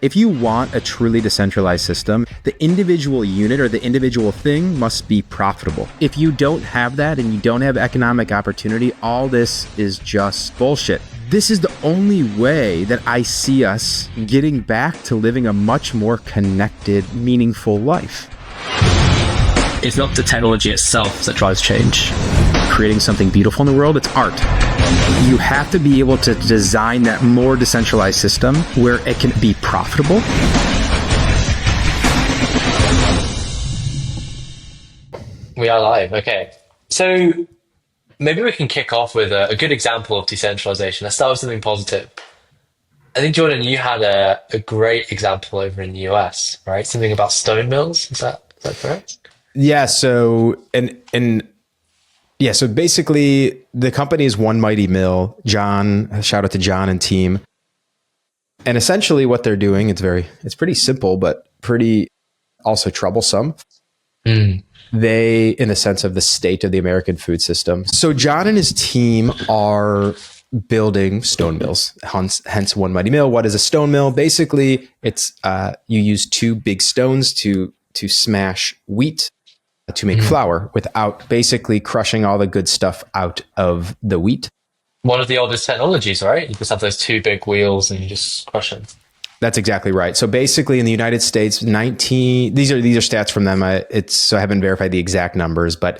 If you want a truly decentralized system, the individual unit or the individual thing must be profitable. If you don't have that and you don't have economic opportunity, all this is just bullshit. This is the only way that I see us getting back to living a much more connected, meaningful life. It's not the technology itself that drives change. Creating something beautiful in the world, it's art. You have to be able to design that more decentralized system where it can be profitable. We are live. Okay. So maybe we can kick off with a good example of decentralization. Let's start with something positive. I think, Jordan, you had a great example over in the US, right? Something about stone mills. Is that correct? Yeah. So, so basically the company is One Mighty Mill. John, shout out to John and team. And essentially what they're doing, it's pretty simple, but pretty also troublesome. They, in the sense of the state of the American food system. So John and his team are building stone mills, hence One Mighty Mill. What is a stone mill? Basically, it's you use two big stones to smash wheat to make flour without basically crushing all the good stuff out of the wheat. One of the oldest technologies, right? You just have those two big wheels and you just crush them. That's exactly right. So basically in the United States, these are stats from them. So I haven't verified the exact numbers, but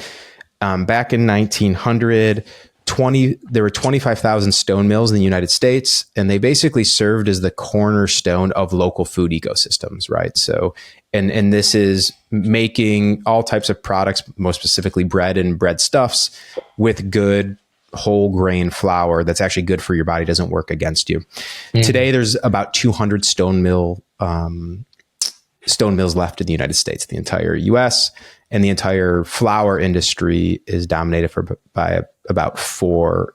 back in 1900, there were 25,000 stone mills in the United States, and they basically served as the cornerstone of local food ecosystems, right? So, and this is making all types of products, most specifically bread and breadstuffs, with good whole grain flour that's actually good for your body, doesn't work against you. Today, there's about 200 stone mills left in the United States, the entire US, and the entire flour industry is dominated by about four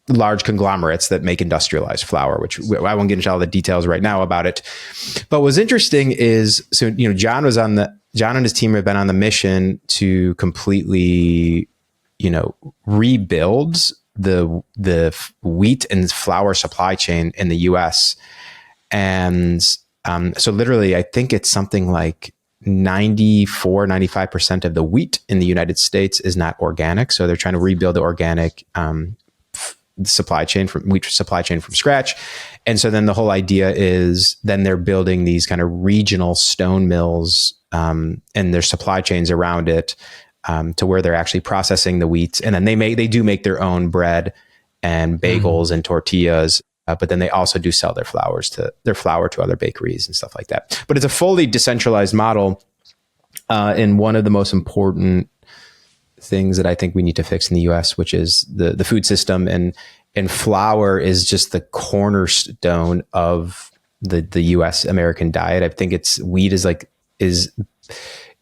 large conglomerates that make industrialized flour, which I won't get into all the details right now about it. But what's interesting is, John and his team have been on the mission to completely, rebuild the wheat and flour supply chain in the US. And so literally, I think it's something like 95% of the wheat in the United States is not organic. So they're trying to rebuild the organic wheat supply chain from scratch. And so then the whole idea is then they're building these kind of regional stone mills and their supply chains around it to where they're actually processing the wheat. And then they do make their own bread and bagels and tortillas. But then they also do sell their flour to other bakeries and stuff like that. But it's a fully decentralized model. And one of the most important things that I think we need to fix in the US, which is the food system, and flour is just the cornerstone of the US American diet. I think wheat is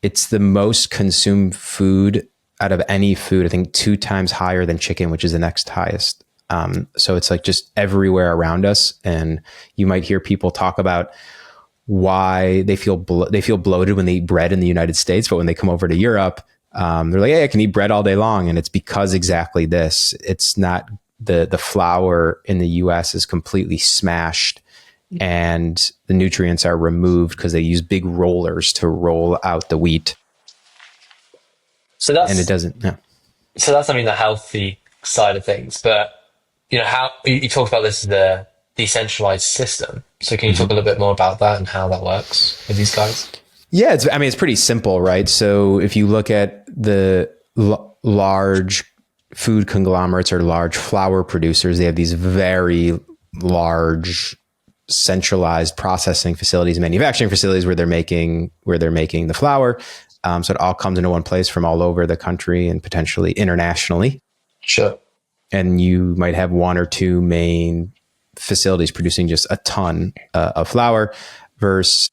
it's the most consumed food out of any food. I think 2 times higher than chicken, which is the next highest. So it's like just everywhere around us. And you might hear people talk about why they feel bloated when they eat bread in the United States, but when they come over to Europe, they're like, hey, I can eat bread all day long. And it's because exactly this. It's not the flour in the US is completely smashed and the nutrients are removed because they use big rollers to roll out the wheat. So that's, and it doesn't. Yeah. So that's, the healthy side of things, but how you talked about this as the decentralized system. So can you talk a little bit more about that and how that works with these guys? Yeah, it's pretty simple, right? So if you look at the large food conglomerates or large flour producers, they have these very large centralized processing facilities, manufacturing facilities where they're making the flour. So it all comes into one place from all over the country and potentially internationally. Sure. And you might have 1 or 2 main facilities producing just a ton of flour versus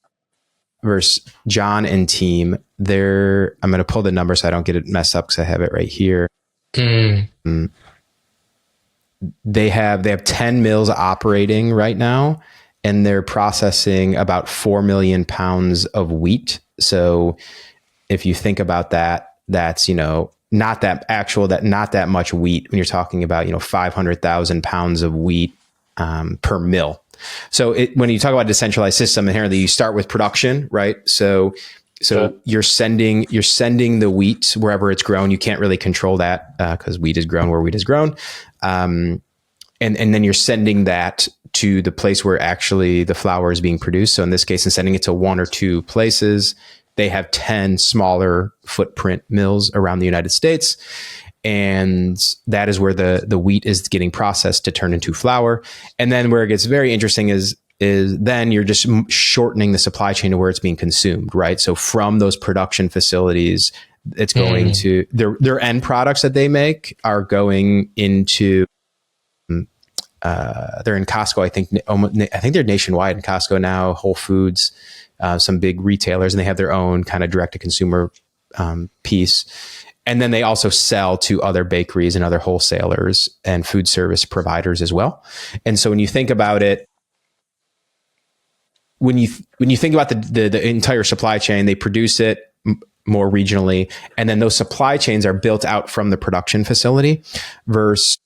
John and team. I'm going to pull the number so I don't get it messed up because I have it right here. They have 10 mills operating right now, and they're processing about 4 million pounds of wheat. So if you think about that, that's, not that much wheat when you're talking about, 500,000 pounds of wheat per mill. So when you talk about a decentralized system, inherently you start with production, right? So Sure. you're sending the wheat wherever it's grown. You can't really control that because wheat is grown where wheat is grown, and then you're sending that to the place where actually the flour is being produced. So in this case, in sending it to one or two places, they have 10 smaller footprint mills around the United States. And that is where the wheat is getting processed to turn into flour. And then where it gets very interesting is then you're just shortening the supply chain to where it's being consumed, right? So from those production facilities, it's going to their end products that they make are going into they're in Costco. I think they're nationwide in Costco now, Whole Foods, some big retailers, and they have their own kind of direct to consumer piece. And then they also sell to other bakeries and other wholesalers and food service providers as well. And so when you think about it, when you think about the entire supply chain, they produce it more regionally, and then those supply chains are built out from the production facility versus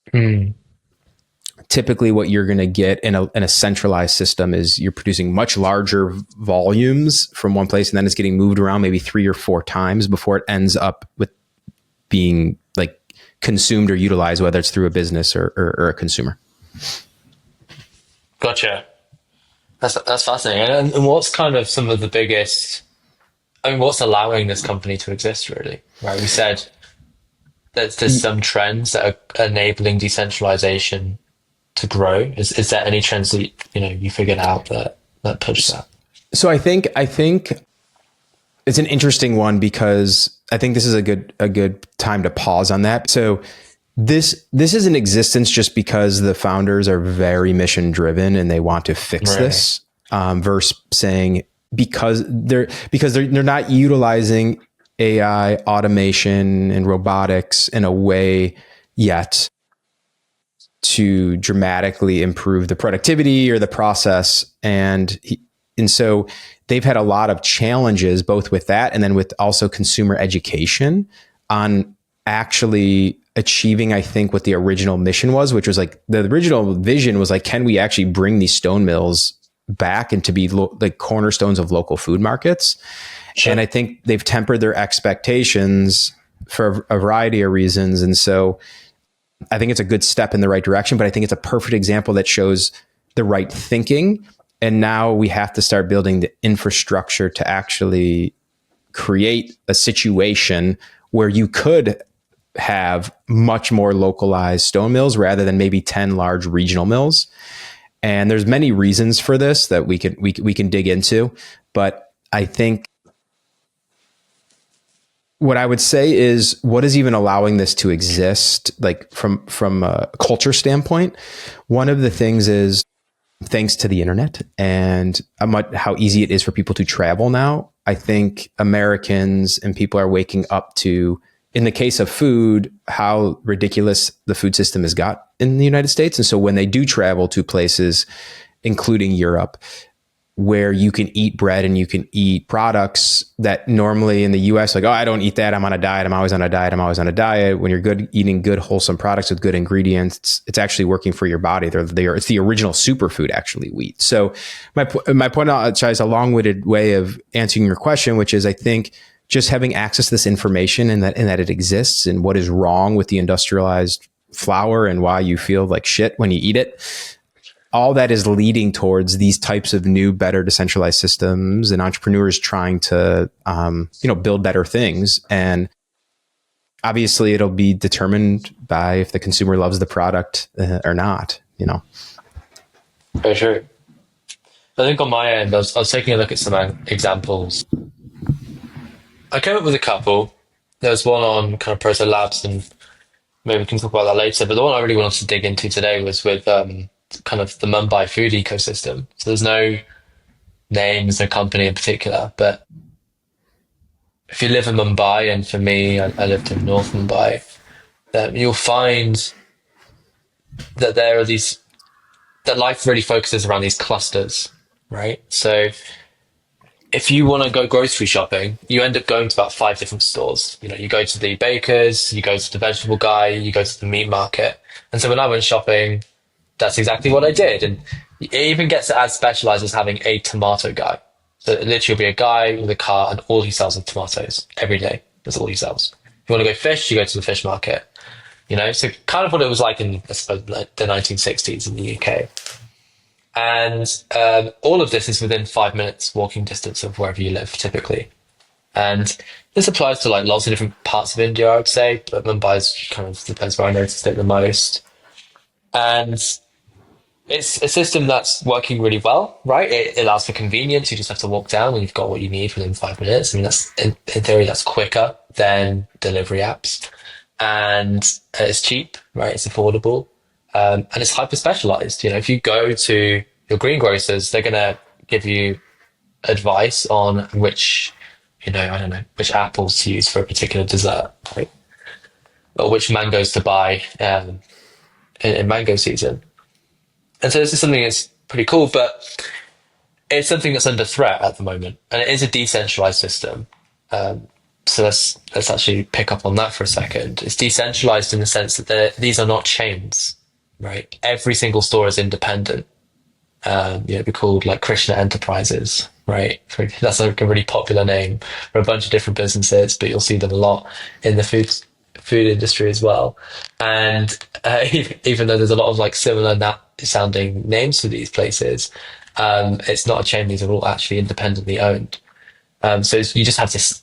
typically what you're going to get in a centralized system is you're producing much larger volumes from one place, and then it's getting moved around maybe 3 or 4 times before it ends up with being like consumed or utilized, whether it's through a business or a consumer. Gotcha. That's fascinating. And what's kind of some of the biggest, I mean, what's allowing this company to exist really? Right. We said there's some trends that are enabling decentralization to grow. Is there any trends that, you figured out that push that? So I think it's an interesting one because I think this is a good time to pause on that. So this is in existence just because the founders are very mission driven and they want to fix this, versus saying because they're not utilizing AI, automation, and robotics in a way yet to dramatically improve the productivity or the process. And so they've had a lot of challenges both with that and then with also consumer education on actually achieving, I think, what the original mission was, which was like the original vision was like, can we actually bring these stone mills back and to be like cornerstones of local food markets? Sure. And I think they've tempered their expectations for a variety of reasons. And so I think it's a good step in the right direction, but I think it's a perfect example that shows the right thinking. And now we have to start building the infrastructure to actually create a situation where you could have much more localized stone mills rather than maybe 10 large regional mills. And there's many reasons for this that we can dig into, but I think what I would say is what is even allowing this to exist, like from a culture standpoint. One of the things is thanks to the internet and how easy it is for people to travel now. I think Americans and people are waking up to, in the case of food, how ridiculous the food system has got in the United States. And so when they do travel to places, including Europe, where you can eat bread and you can eat products that normally in the US, like, oh, I don't eat that. I'm on a diet. I'm always on a diet. When you're eating good, wholesome products with good ingredients, it's actually working for your body. It's the original superfood, actually, wheat. So my point, I'll try a long-winded way of answering your question, which is I think just having access to this information and that it exists and what is wrong with the industrialized flour and why you feel like shit when you eat it. All that is leading towards these types of new, better decentralized systems and entrepreneurs trying to, build better things. And obviously it'll be determined by if the consumer loves the product or not, Very true. I think on my end, I was taking a look at some examples. I came up with a couple. There was one on kind of Proto Labs, and maybe we can talk about that later. But the one I really wanted to dig into today was with kind of the Mumbai food ecosystem. So there's no names, no company in particular, but if you live in Mumbai, and for me, I lived in North Mumbai, you'll find that there are that life really focuses around these clusters, right? So if you want to go grocery shopping, you end up going to about 5 different stores. You go to the bakers, you go to the vegetable guy, you go to the meat market. And so when I went shopping that's exactly what I did. And it even gets as specialized as having a tomato guy. So it literally will be a guy with a car and all he sells is tomatoes every day. That's all he sells. If you want to go fish, you go to the fish market. So kind of what it was like in, I suppose, like the 1960s in the UK. And all of this is within 5 minutes walking distance of wherever you live, typically. And this applies to like lots of different parts of India, I would say, but Mumbai is kind of the place where I noticed it the most. And it's a system that's working really well, right? It allows for convenience. You just have to walk down and you've got what you need within 5 minutes. I mean, that's in theory, that's quicker than delivery apps. And it's cheap, right? It's affordable. And it's hyper specialized. If you go to your greengrocers, they're going to give you advice on which, I don't know, which apples to use for a particular dessert, right? Or which mangoes to buy in mango season. And so this is something that's pretty cool, but it's something that's under threat at the moment. And it is a decentralized system. So let's actually pick up on that for a second. It's decentralized in the sense that these are not chains, right? Every single store is independent. It'd be called like Krishna Enterprises, right? That's like a really popular name for a bunch of different businesses, but you'll see them a lot in the food industry as well. And even though there's a lot of like similar sounding names for these places, it's not a chain. These are all actually independently owned. So you just have this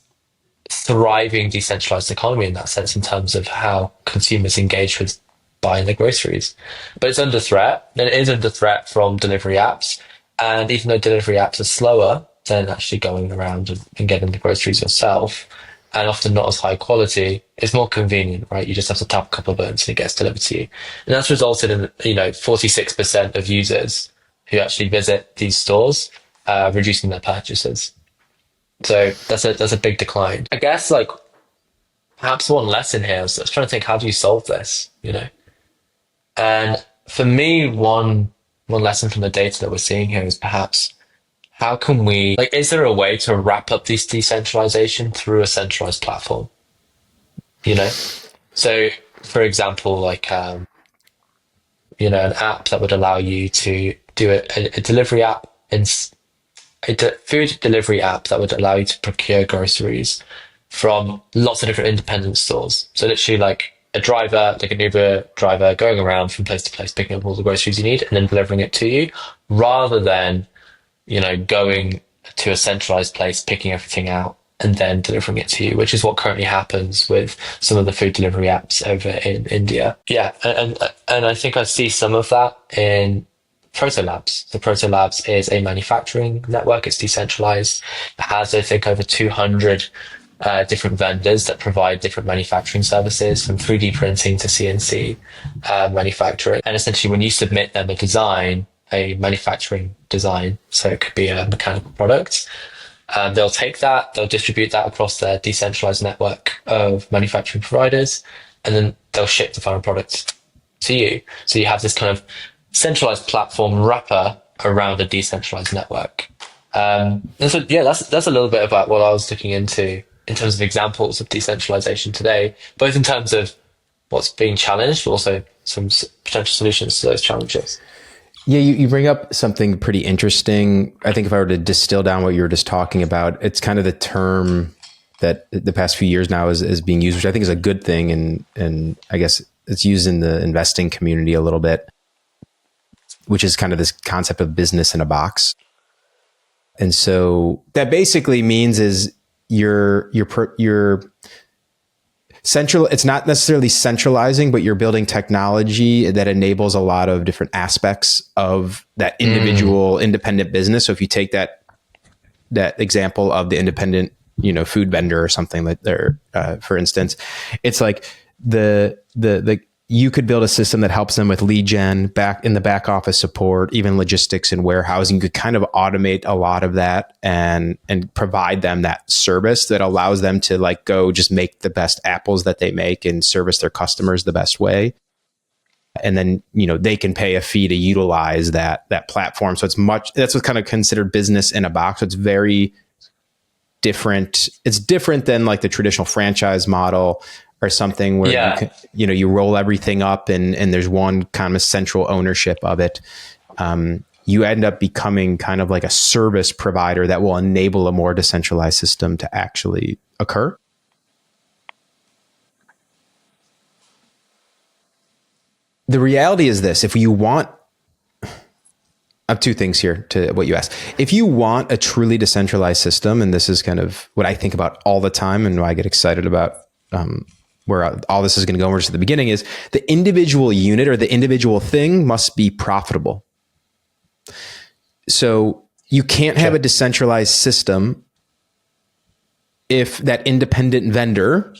thriving decentralized economy in that sense, in terms of how consumers engage with buying their groceries. But it's under threat, and it is under threat from delivery apps. And even though delivery apps are slower than actually going around and getting the groceries yourself, and often not as high quality, it's more convenient, right? You just have to tap a couple of buttons and it gets delivered to you. And that's resulted in 46% of users who actually visit these stores reducing their purchases. So that's a big decline. I guess like perhaps one lesson here is I was trying to think, how do you solve this? And for me, one lesson from the data that we're seeing here is perhaps how can we, like, is there a way to wrap up this decentralization through a centralized platform? So for example, like an app that would allow you to do a delivery app food delivery app that would allow you to procure groceries from lots of different independent stores. So literally like a driver, like an Uber driver, going around from place to place, picking up all the groceries you need and then delivering it to you, rather than, going to a centralized place, picking everything out and then delivering it to you, which is what currently happens with some of the food delivery apps over in India. Yeah. And I think I see some of that in Proto Labs. So Proto Labs is a manufacturing network. It's decentralized. It has, I think, over 200 different vendors that provide different manufacturing services, from 3D printing to CNC manufacturing. And essentially, when you submit them a manufacturing design, so it could be a mechanical product, they'll take that, they'll distribute that across their decentralized network of manufacturing providers, and then they'll ship the final product to you. So you have this kind of centralized platform wrapper around a decentralized network. And so, yeah, that's a little bit about what I was looking into in terms of examples of decentralization today, both in terms of what's being challenged, but also some potential solutions to those challenges. Yeah, you bring up something pretty interesting. I think if I were to distill down what you were just talking about, it's kind of the term that the past few years now is being used, which I think is a good thing. And I guess it's used in the investing community a little bit, which is kind of this concept of business in a box. And so that basically means is you're central. It's not necessarily centralizing, but you're building technology that enables a lot of different aspects of that individual independent business. So if you take that example of the independent, food vendor or something like there, for instance, it's like you could build a system that helps them with lead gen, back in the back office support, even logistics and warehousing. You could kind of automate a lot of that and provide them that service that allows them to like go just make the best apples that they make and service their customers the best way. And then, they can pay a fee to utilize that platform. So that's what's kind of considered business in a box. So it's very different. It's different than like the traditional franchise model. or something where you Yeah. can, you roll everything up and there's one kind of central ownership of it. You end up becoming kind of like a service provider that will enable a more decentralized system to actually occur. The reality is this: if you want, I have two things here to what you asked. If you want a truly decentralized system, and this is kind of what I think about all the time and why I get excited about where all this is going to go, we're just at the beginning, is the individual unit or the individual thing must be profitable. So you can't have a decentralized system if that independent vendor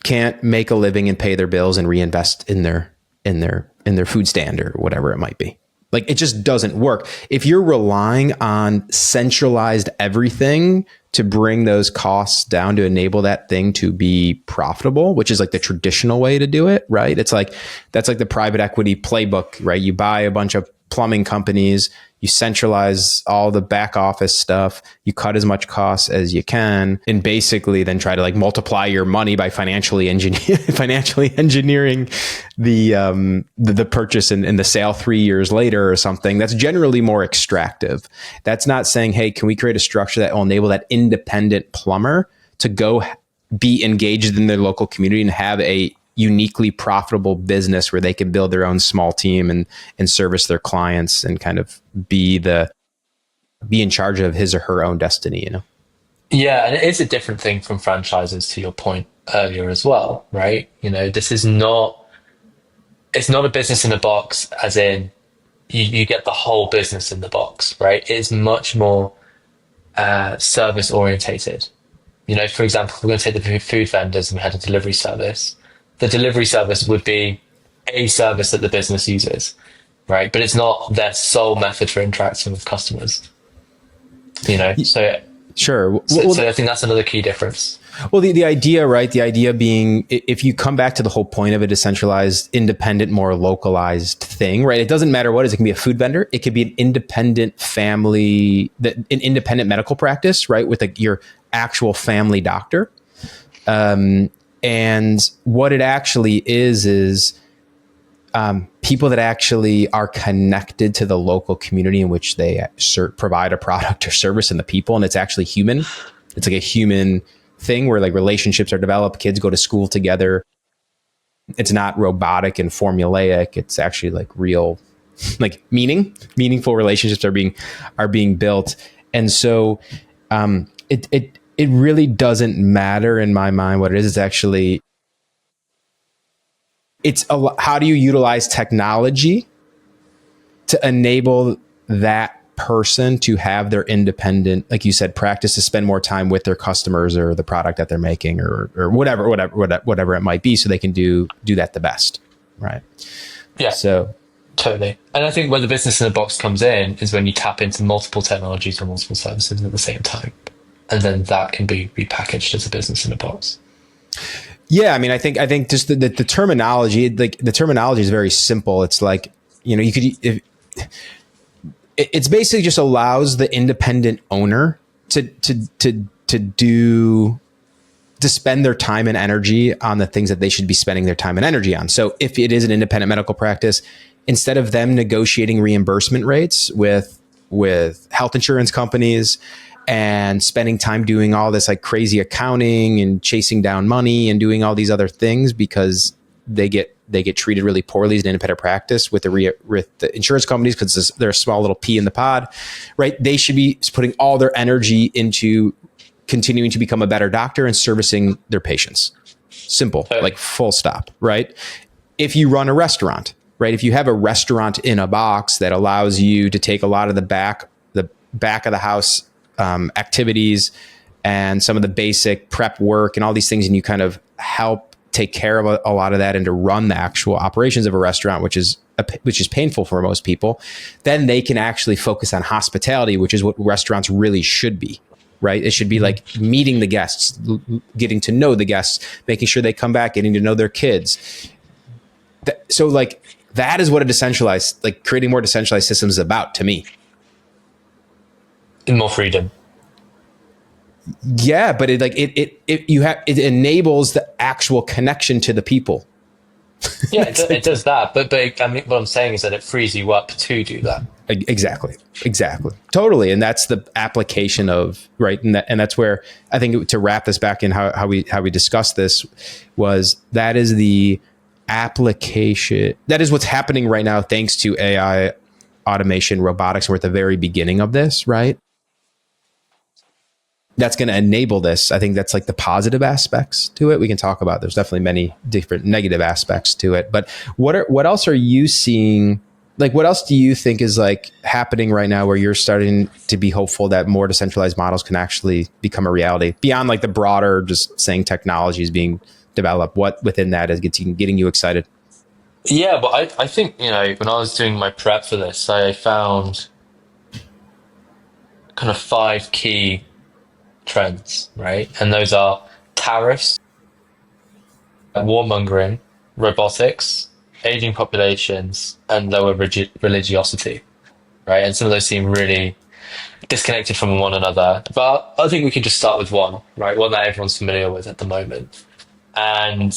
can't make a living and pay their bills and reinvest in their food stand or whatever it might be. Like, it just doesn't work. If you're relying on centralized everything to bring those costs down to enable that thing to be profitable, which is like the traditional way to do it, right? It's like, that's like the private equity playbook, right? You buy a bunch of plumbing companies, you centralize all the back office stuff, you cut as much costs as you can, and basically then try to like multiply your money by financially engineering the purchase and the sale 3 years later or something. That's generally more extractive. That's not saying, hey, can we create a structure that will enable that independent plumber to go be engaged in their local community and have a uniquely profitable business where they can build their own small team and service their clients and kind of be in charge of his or her own destiny, Yeah, and it is a different thing from franchises, to your point earlier as well, right? This is not, it's not a business in a box, as in you get the whole business in the box, right? It is much more service orientated. For example, if we're going to take the food vendors and we had a delivery service, the delivery service would be a service that the business uses, right? But it's not their sole method for interacting with customers, so Sure. so I think that's another key difference. Well, the idea, right? The idea being, if you come back to the whole point of a decentralized, independent, more localized thing, right? It doesn't matter what it is. It can be a food vendor. It could be an independent family, an independent medical practice, right? With your actual family doctor. And what it actually is people that actually are connected to the local community in which they provide a product or service and the people. And it's actually human. It's like a human thing where like relationships are developed. Kids go to school together. It's not robotic and formulaic. It's actually like real, like meaningful relationships are being built. And so it really doesn't matter in my mind what it is. It's actually, how do you utilize technology to enable that person to have their independent, like you said, practice, to spend more time with their customers or the product that they're making or whatever it might be, so they can do that the best, right? Yeah. So totally. And I think where the business in a box comes in is when you tap into multiple technologies or multiple services at the same time. And then that can be repackaged as a business in a box. Yeah, I mean, I think just the terminology, like the terminology is very simple. It's like, you could, it's basically just allows the independent owner to spend their time and energy on the things that they should be spending their time and energy on. So if it is an independent medical practice, instead of them negotiating reimbursement rates with health insurance companies and spending time doing all this like crazy accounting and chasing down money and doing all these other things because they get treated really poorly as an independent practice with the insurance companies because they're a small little pea in the pod, right? They should be putting all their energy into continuing to become a better doctor and servicing their patients. Simple, like full stop, right? If you run a restaurant, right? If you have a restaurant in a box that allows you to take a lot of the back of the house activities and some of the basic prep work and all these things, and you kind of help take care of a lot of that and to run the actual operations of a restaurant, which is painful for most people, then they can actually focus on hospitality, which is what restaurants really should be, right? It should be like meeting the guests, getting to know the guests, making sure they come back, getting to know their kids. So like that is what a decentralized, like creating more decentralized systems is about to me. More freedom. Yeah, but it enables the actual connection to the people. Yeah, it does that. But I mean, what I'm saying is that it frees you up to do that. Exactly. Totally. And that's the application of, right. And that's where I think, to wrap this back in how we discussed this, was that is the application. That is what's happening right now, thanks to AI, automation, robotics. We're at the very beginning of this, right? That's going to enable this. I think that's like the positive aspects to it. We can talk about, there's definitely many different negative aspects to it, but what else are you seeing? Like, what else do you think is like happening right now where you're starting to be hopeful that more decentralized models can actually become a reality beyond like the broader just saying technology is being developed? What within that is getting you excited? Yeah, but I think, when I was doing my prep for this, I found kind of five key trends, right? And those are tariffs, warmongering, robotics, aging populations, and lower religiosity, right? And some of those seem really disconnected from one another. But I think we can just start with one, right? One that everyone's familiar with at the moment. And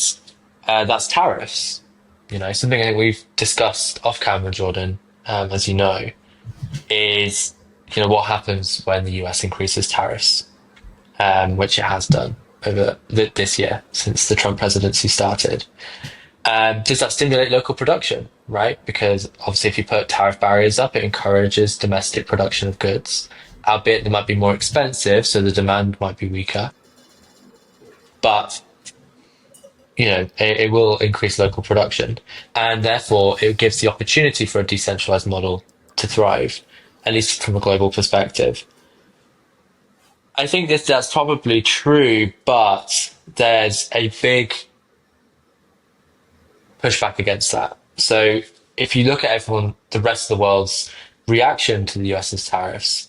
that's tariffs. Something I think we've discussed off camera, Jordan, as you know, is, what happens when the US increases tariffs, which it has done over this year since the Trump presidency started. Does that stimulate local production, right? Because obviously if you put tariff barriers up, it encourages domestic production of goods, albeit they might be more expensive, so the demand might be weaker. But, it will increase local production. And therefore, it gives the opportunity for a decentralized model to thrive, at least from a global perspective. I think that's probably true, but there's a big pushback against that. So if you look at the rest of the world's reaction to the US's tariffs,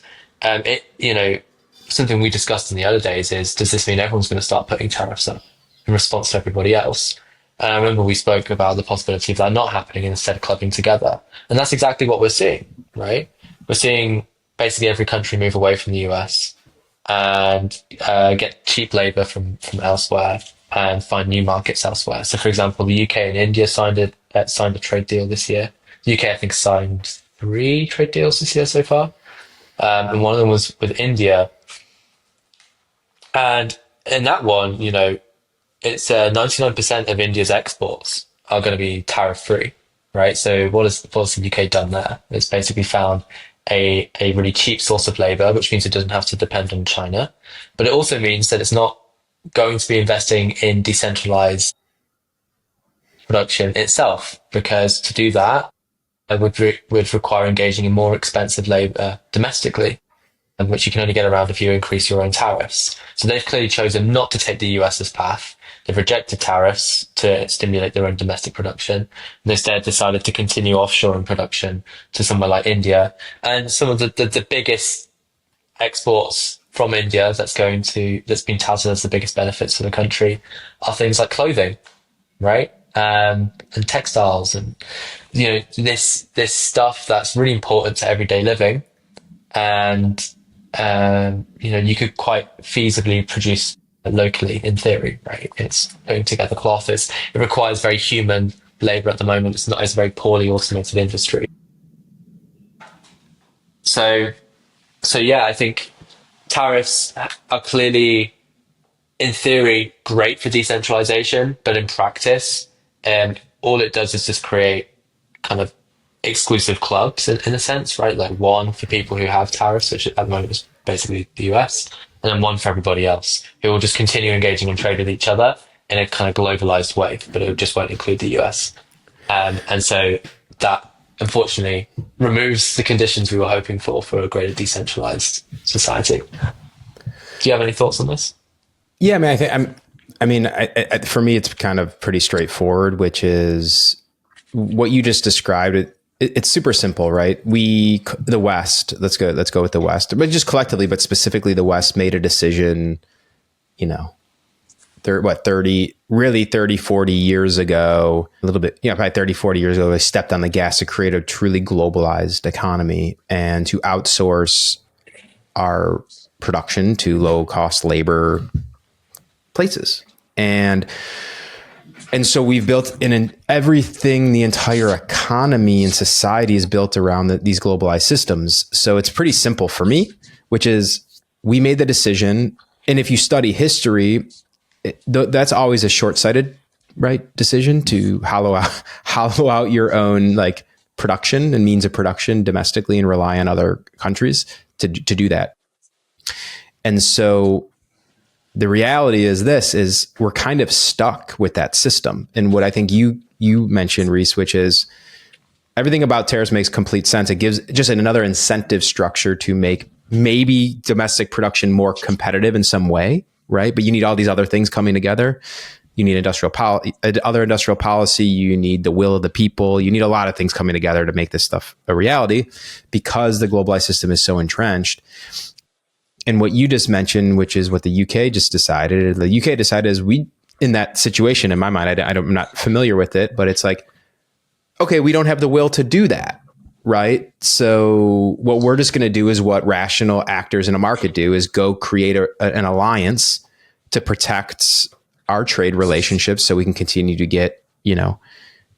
something we discussed in the other days is, does this mean everyone's going to start putting tariffs up in response to everybody else? And I remember we spoke about the possibility of that not happening and instead clubbing together. And that's exactly what we're seeing, right? We're seeing basically every country move away from the US and get cheap labor from elsewhere and find new markets elsewhere. So, for example, the UK and India signed a trade deal this year. The UK, I think, signed 3 trade deals this year so far, and one of them was with India. And in that one, it's 99% of India's exports are going to be tariff free, right? So, what has the UK done there? It's basically found a really cheap source of labor, which means it doesn't have to depend on China. But it also means that it's not going to be investing in decentralized production itself, because to do that, it would require engaging in more expensive labor domestically, and which you can only get around if you increase your own tariffs. So they've clearly chosen not to take the US's path. They've rejected tariffs to stimulate their own domestic production, and instead decided to continue offshoring production to somewhere like India. And some of the biggest exports from India that's been touted as the biggest benefits for the country are things like clothing, right? And textiles, and this stuff that's really important to everyday living. And you could quite feasibly produce locally in theory, right? It's putting together cloth. It requires very human labor at the moment. It's not as very poorly automated industry. So yeah, I think tariffs are clearly, in theory, great for decentralization, but in practice, all it does is just create kind of exclusive clubs in a sense, right? Like one for people who have tariffs, which at the moment is basically the US, and then one for everybody else who will just continue engaging in trade with each other in a kind of globalized way, but it just won't include the US. And so that unfortunately removes the conditions we were hoping for a greater decentralized society. Do you have any thoughts on this? Yeah, I mean, for me, it's kind of pretty straightforward, which is what you just described. It's super simple, right? The West, let's go with the West, but just collectively, but specifically the West made a decision, 30, 40 years ago, a little bit, probably 30, 40 years ago, they stepped on the gas to create a truly globalized economy and to outsource our production to low cost labor places. And so we've built everything, the entire economy and society is built around these globalized systems. So it's pretty simple for me, which is we made the decision. And if you study history, that's always a short-sighted, right, decision to hollow out your own like production and means of production domestically and rely on other countries to do that. And so the reality is we're kind of stuck with that system. And what I think you mentioned, Reiss, which is everything about tariffs makes complete sense. It gives just another incentive structure to make maybe domestic production more competitive in some way, right? But you need all these other things coming together. You need other industrial policy. You need the will of the people. You need a lot of things coming together to make this stuff a reality because the globalized system is so entrenched. And what you just mentioned, which is what the UK just decided, is we, in that situation, in my mind, I'm not familiar with it, but it's like, okay, we don't have the will to do that, right? So what we're just going to do is what rational actors in a market do is go create an alliance to protect our trade relationships so we can continue to get,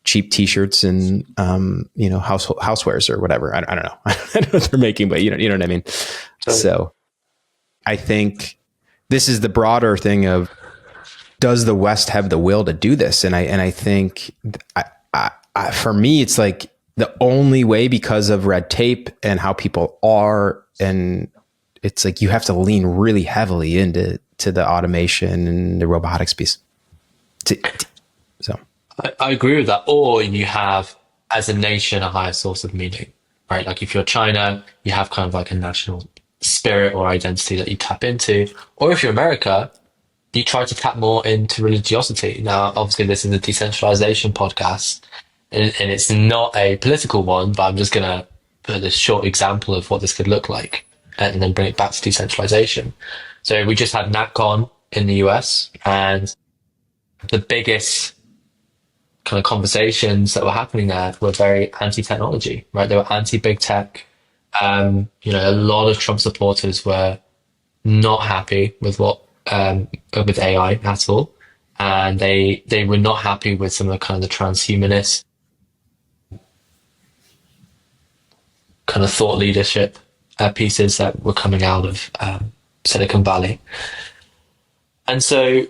cheap t-shirts and, housewares or whatever. I don't know. I don't know what they're making, but you know what I mean? So I think this is the broader thing of, does the West have the will to do this? And I think for me, it's like the only way, because of red tape and how people are. And it's like, you have to lean really heavily into the automation and the robotics piece. So I agree with that. Or you have, as a nation, a higher source of meaning, right? Like if you're China, you have kind of like a national spirit or identity that you tap into. Or if you're America, you try to tap more into religiosity. Now, obviously, this is a decentralization podcast, and it's not a political one, but I'm just going to put this short example of what this could look like and then bring it back to decentralization. So we just had NatCon in the US, and the biggest kind of conversations that were happening there were very anti-technology, right? They were anti-big tech. A lot of Trump supporters were not happy with with AI at all. And they were not happy with some of the kind of the transhumanist kind of thought leadership pieces that were coming out of Silicon Valley. And so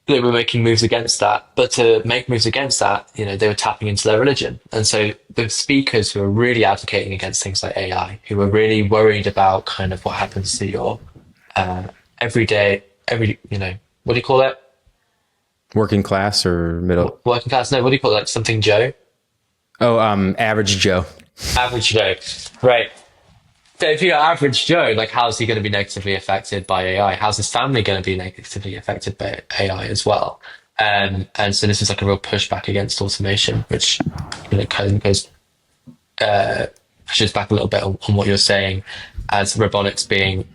they were making moves against that. But to make moves against that, they were tapping into their religion. And so the speakers who are really advocating against things like AI, who were really worried about kind of what happens to your everyday, what do you call it? Working class or middle? Working class? No, what do you call it? Like something Joe? Oh, average Joe. Average Joe. Right. So if you're average Joe, like how's he going to be negatively affected by AI? How's his family going to be negatively affected by AI as well? And so this is like a real pushback against automation, which kind of goes pushes back a little bit on what you're saying, as robotics being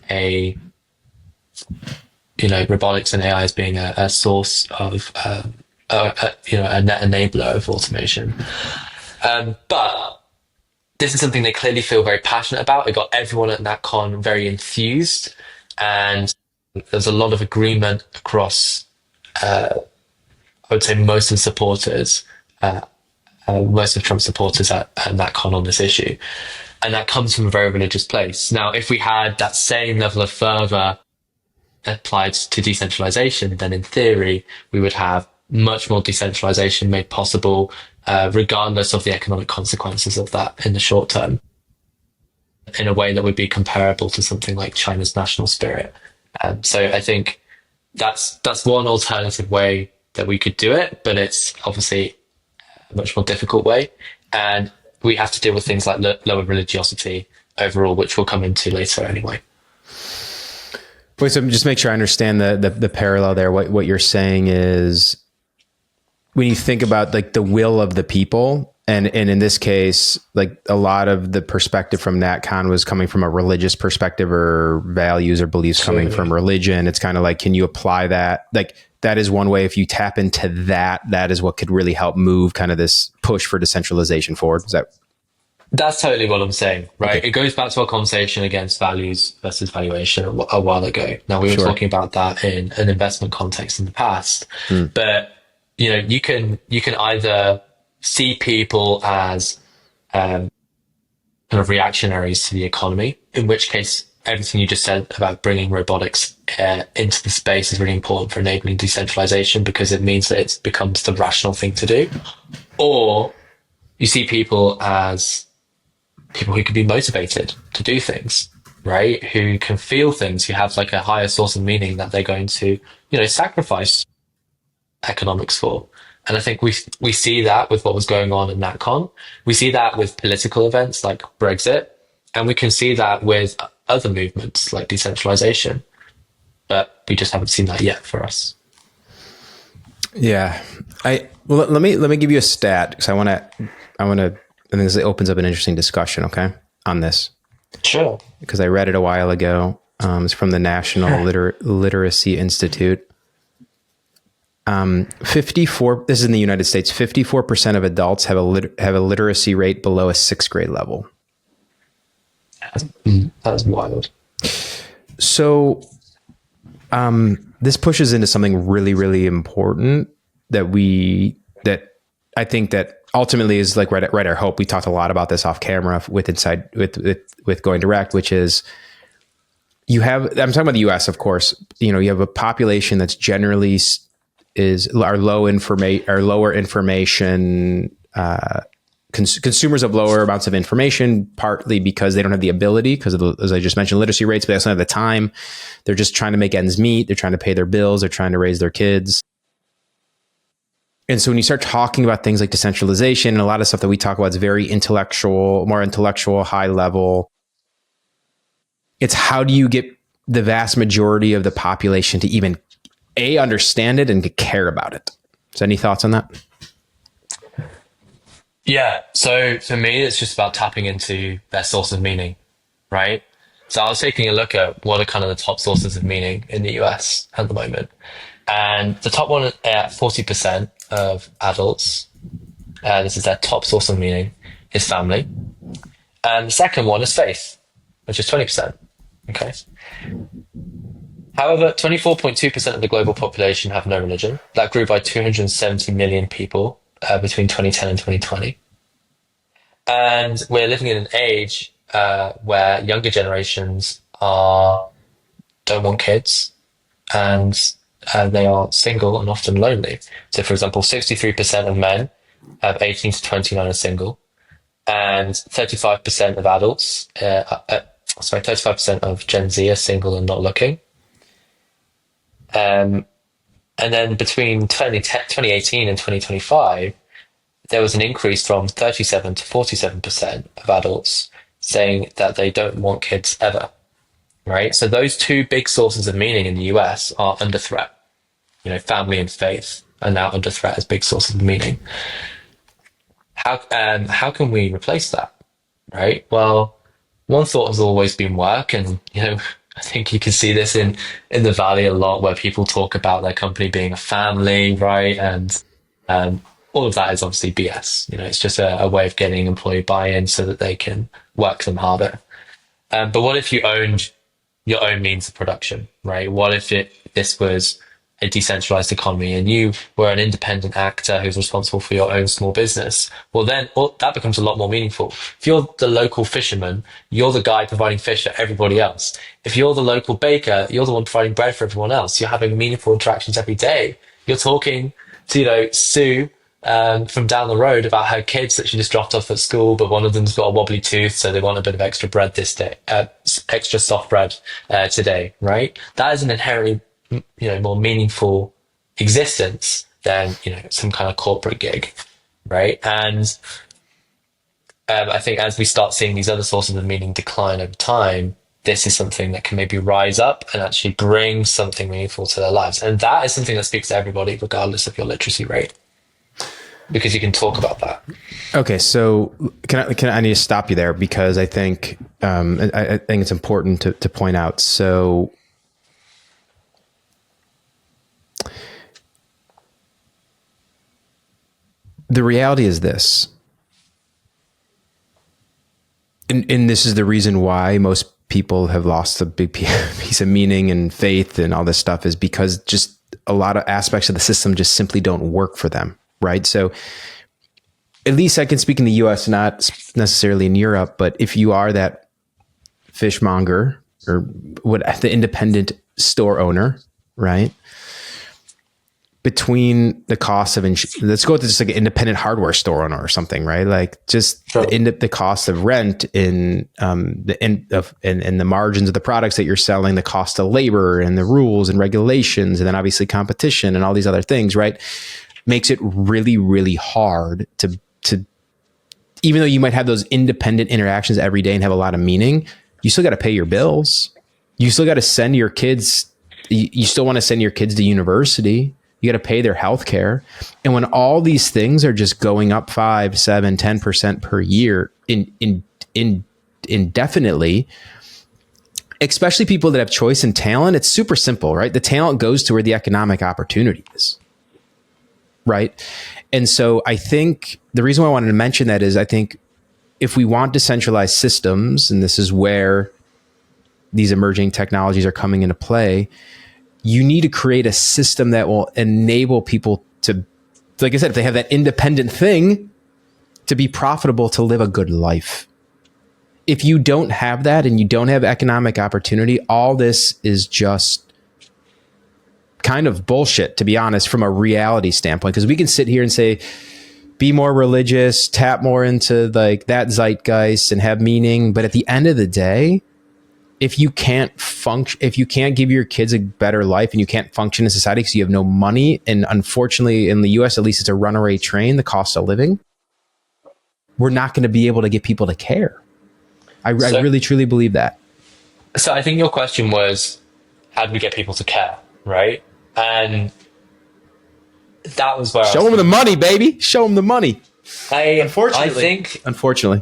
robotics and AI as being a source of a net enabler of automation. But this is something they clearly feel very passionate about. It got everyone at NatCon very enthused, and there's a lot of agreement across, I would say, most of the supporters, most of Trump's supporters at NatCon on this issue. And that comes from a very religious place. Now, if we had that same level of fervor applied to decentralization, then in theory, we would have much more decentralization made possible, regardless of the economic consequences of that in the short term, in a way that would be comparable to something like China's national spirit. So I think that's one alternative way that we could do it, but it's obviously a much more difficult way. And we have to deal with things like lower religiosity overall, which we'll come into later anyway. Wait, so just make sure I understand the parallel there. What you're saying is, when you think about like the will of the people, and in this case, like a lot of the perspective from NatCon was coming from a religious perspective, or values or beliefs coming from religion. It's kind of like, can you apply that? Like that is one way. If you tap into that is what could really help move kind of this push for decentralization forward. Is that? That's totally what I'm saying, right? Okay, It goes back to our conversation against values versus valuation a while ago. Now, we were sure. talking about that in an investment context in the past, Mm. but you can either see people as kind of reactionaries to the economy, in which case everything you just said about bringing robotics into the space is really important for enabling decentralization because it means that it becomes the rational thing to do. Or you see people as people who can be motivated to do things, right? Who can feel things, who have like a higher source of meaning that they're going to, sacrifice economics for. And I think we see that with what was going on in NatCon. We see that with political events like Brexit, and we can see that with other movements like decentralization. But we just haven't seen that yet for us. Yeah, let me give you a stat because I want to. I think this opens up an interesting discussion. Okay, on this Sure. because I read it a while ago. It's from the National Literacy Institute. 54. This is in the United States. 54% of adults have a literacy rate below a sixth grade level. That's wild. So this pushes into something really, really important that I think that ultimately is like right our hope. We talked a lot about this off camera with going direct, which is I'm talking about the US, of course. You have a population that's generally are lower information consumers of lower amounts of information, partly because they don't have the ability, because of as I just mentioned, literacy rates, but they also don't have the time. They're just trying to make ends meet. They're trying to pay their bills. They're trying to raise their kids. And so when you start talking about things like decentralization and a lot of stuff that we talk about is very more intellectual, high level. It's how do you get the vast majority of the population to even understand it and to care about it? So any thoughts on that? Yeah. So for me, it's just about tapping into their source of meaning, right? So I was taking a look at what are kind of the top sources of meaning in the US at the moment. And the top one at 40% of adults, this is their top source of meaning, is family. And the second one is faith, which is 20%. Okay. However, 24.2% of the global population have no religion. That grew by 270 million people between 2010 and 2020. And we're living in an age where younger generations don't want kids and they are single and often lonely. So, for example, 63% of men of 18 to 29 are single, and 35% of adults, 35% of Gen Z are single and not looking. Um, and then between 2018 and 2025, there was an increase from 37 to 47% of adults saying that they don't want kids ever, right? So those two big sources of meaning in the US are under threat. Family and faith are now under threat as big sources of meaning. How can we replace that, right? Well, one thought has always been work, and I think you can see this in the Valley a lot, where people talk about their company being a family, right? And all of that is obviously BS. It's just a way of getting employee buy-in so that they can work them harder. But what if you owned your own means of production, right? What if this was a decentralized economy and you were an independent actor who's responsible for your own small business? Well, then that becomes a lot more meaningful. If you're the local fisherman, you're the guy providing fish for everybody else. If you're the local baker, you're the one providing bread for everyone else. You're having meaningful interactions every day. You're talking to, Sue, from down the road about her kids that she just dropped off at school, but one of them's got a wobbly tooth, so they want a bit of extra bread this day, extra soft bread today, right? That is an inherently, more meaningful existence than some kind of corporate gig, right? And I think as we start seeing these other sources of meaning decline over time, this is something that can maybe rise up and actually bring something meaningful to their lives, and that is something that speaks to everybody, regardless of your literacy rate, because you can talk about that. Okay, so I need to stop you there because I think I think it's important to point out. So the reality is this: And this is the reason why most people have lost a big piece of meaning and faith and all this stuff, is because just a lot of aspects of the system just simply don't work for them, right? So at least I can speak in the US, not necessarily in Europe, but if you are that fishmonger or what, the independent store owner, right? Between the cost of, let's go with just like an independent hardware store owner or something, right? Like just Sure. the cost of rent in the margins of the products that you're selling, the cost of labor and the rules and regulations, and then obviously competition and all these other things, right? Makes it really, really hard to even though you might have those independent interactions every day and have a lot of meaning, you still got to pay your bills. You still got to send your kids. You still want to send your kids to university. You got to pay their health care. And when all these things are just going up 5, 7, 10% per year indefinitely, especially people that have choice and talent, it's super simple, right? The talent goes to where the economic opportunity is, right? And so I think the reason why I wanted to mention that is I think if we want decentralized systems, and this is where these emerging technologies are coming into play, you need to create a system that will enable people to, like I said, if they have that independent thing, to be profitable, to live a good life. If you don't have that and you don't have economic opportunity, all this is just kind of bullshit, to be honest, from a reality standpoint. Because we can sit here and say, be more religious, tap more into like that zeitgeist and have meaning. But at the end of the day, if you can't function, if you can't give your kids a better life and you can't function in society because you have no money, and unfortunately in the US, at least it's a runaway train, the cost of living, we're not going to be able to get people to care. I really, truly believe that. So I think your question was, how do we get people to care, right? And that was where Show them the money, baby. Show them the money. Unfortunately,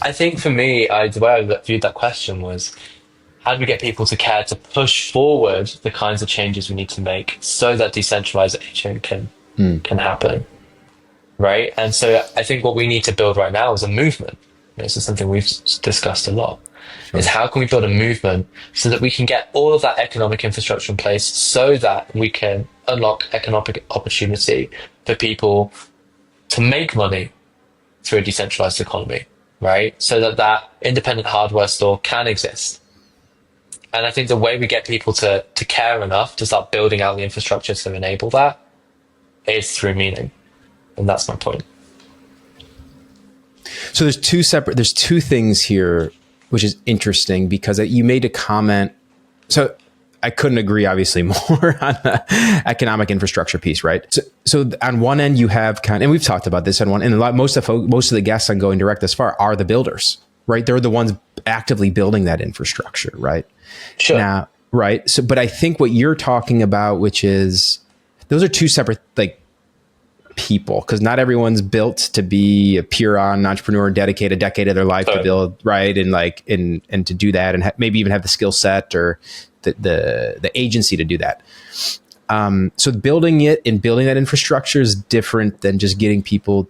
I think for me, the way I viewed that question was, how do we get people to care to push forward the kinds of changes we need to make so that decentralization can happen, right? And so I think what we need to build right now is a movement. This is something we've discussed a lot. Sure. Is how can we build a movement so that we can get all of that economic infrastructure in place so that we can unlock economic opportunity for people to make money through a decentralized economy, right? So that that independent hardware store can exist. And I think the way we get people to care enough to start building out the infrastructure to enable that is through meaning. And that's my point. So there's two things here, which is interesting because you made a comment. So I couldn't agree obviously more on the economic infrastructure piece, right? So on one end you have and we've talked about this on one, and most of the guests on Going Direct thus far are the builders, right? They're the ones actively building that infrastructure, right? Sure. Now, right. So, but I think what you're talking about, which is, those are two separate people, because not everyone's built to be a pure entrepreneur, dedicate a decade of their life to build, right, and to do that, and maybe even have the skill set or the agency to do that. So building it and building that infrastructure is different than just getting people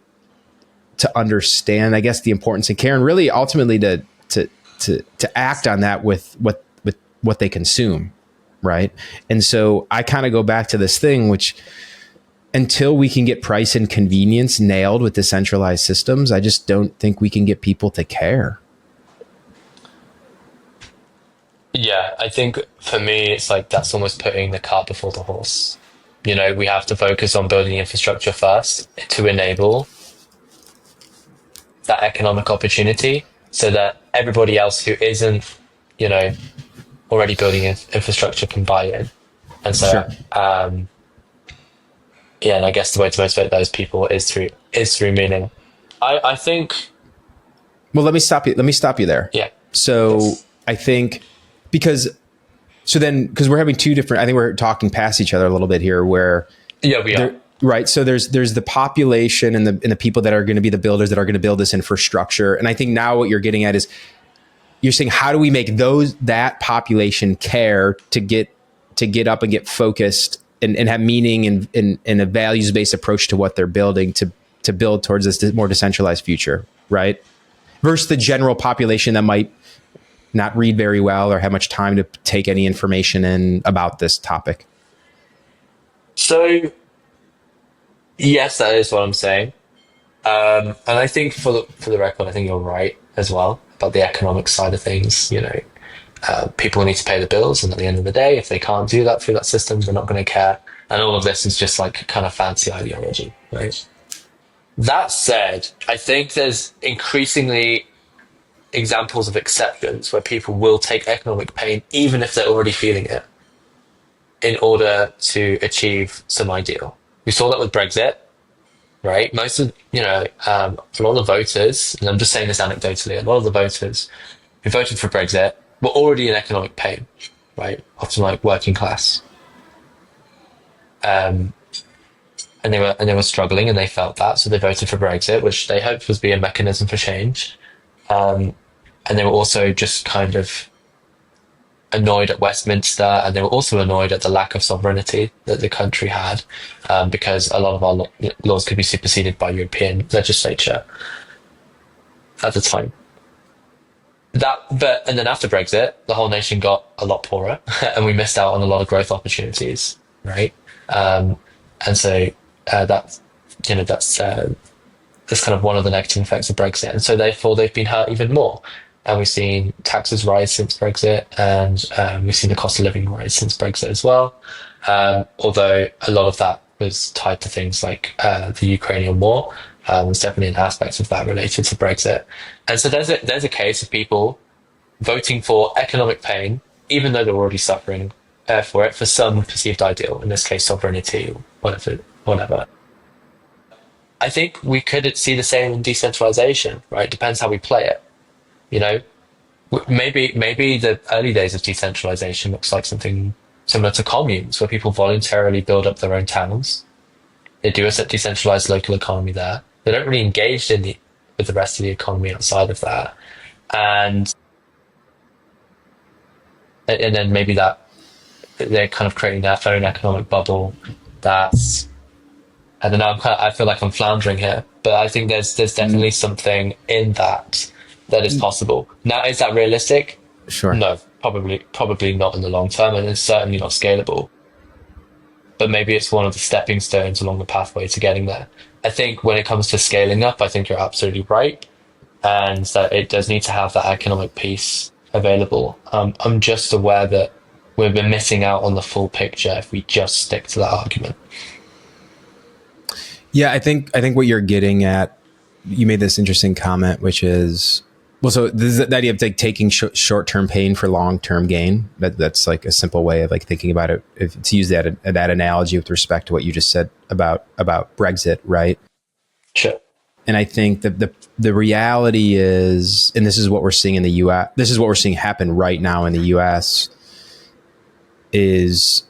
to understand, I guess, the importance and care, and really ultimately to act on that with what they consume, right? And so I kind of go back to this thing, which, until we can get price and convenience nailed with decentralized systems, I just don't think we can get people to care. Yeah, I think for me, it's like that's almost putting the cart before the horse. You know, we have to focus on building infrastructure first to enable that economic opportunity so that everybody else who isn't, already building infrastructure can buy in. And so, sure. Yeah, and I guess the way to motivate those people is through meaning. I think. Well, let me stop you there. Yeah. So yes. I think because we're having two different. I think we're talking past each other a little bit here. Where we are. Right. So there's the population and the people that are going to be the builders that are going to build this infrastructure. And I think now what you're getting at is you're saying, how do we make that population care to get up and get focused and have meaning and a values-based approach to what they're building to build towards this more decentralized future, right? versus the general population that might not read very well or have much time to take any information in about this topic? So yes, that is what I'm saying. And I think for the record, I think you're right as well about the economic side of things. People need to pay the bills, and at the end of the day, if they can't do that through that system, they're not going to care. And all of this is just like kind of fancy ideology, right? That said, I think there's increasingly examples of exceptions where people will take economic pain, even if they're already feeling it, in order to achieve some ideal. We saw that with Brexit, right? Most of, a lot of voters, and I'm just saying this anecdotally, a lot of the voters who voted for Brexit were already in economic pain, right? Often like working class. Um, and they were struggling and they felt that, so they voted for Brexit, which they hoped was be a mechanism for change. Um, and they were also just kind of annoyed at Westminster, and they were also annoyed at the lack of sovereignty that the country had, because a lot of our laws could be superseded by European legislature at the time. And then after Brexit, the whole nation got a lot poorer, and we missed out on a lot of growth opportunities, right? And so that's that's kind of one of the negative effects of Brexit. And so therefore they've been hurt even more. And we've seen taxes rise since Brexit, and we've seen the cost of living rise since Brexit as well. Although a lot of that was tied to things like the Ukrainian war. There's definitely an aspect of that related to Brexit. And so there's a case of people voting for economic pain, even though they're already suffering for it, for some perceived ideal, in this case sovereignty or whatever. I think we could see the same in decentralization, right? Depends how we play it. Maybe the early days of decentralization looks like something similar to communes, where people voluntarily build up their own towns. They do a decentralized local economy there. They don't really engage with the rest of the economy outside of that, and then maybe that they're kind of creating their own economic bubble. That's, I don't know. I feel like I'm floundering here, but I think there's definitely something in that is possible. Now, is that realistic? Sure. No, probably not in the long term, and it's certainly not scalable. But maybe it's one of the stepping stones along the pathway to getting there. I think when it comes to scaling up, I think you're absolutely right, and that it does need to have that economic piece available. I'm just aware that we've been missing out on the full picture if we just stick to that argument. Yeah, I think what you're getting at, you made this interesting comment, which is, well, so this is the idea of like taking short-term pain for long-term gain. That's like a simple way of like thinking about it. If to use that analogy with respect to what you just said about Brexit, right? Sure. And I think that the reality is, and this is what we're seeing in the U.S. This is what we're seeing happen right now in the U.S. is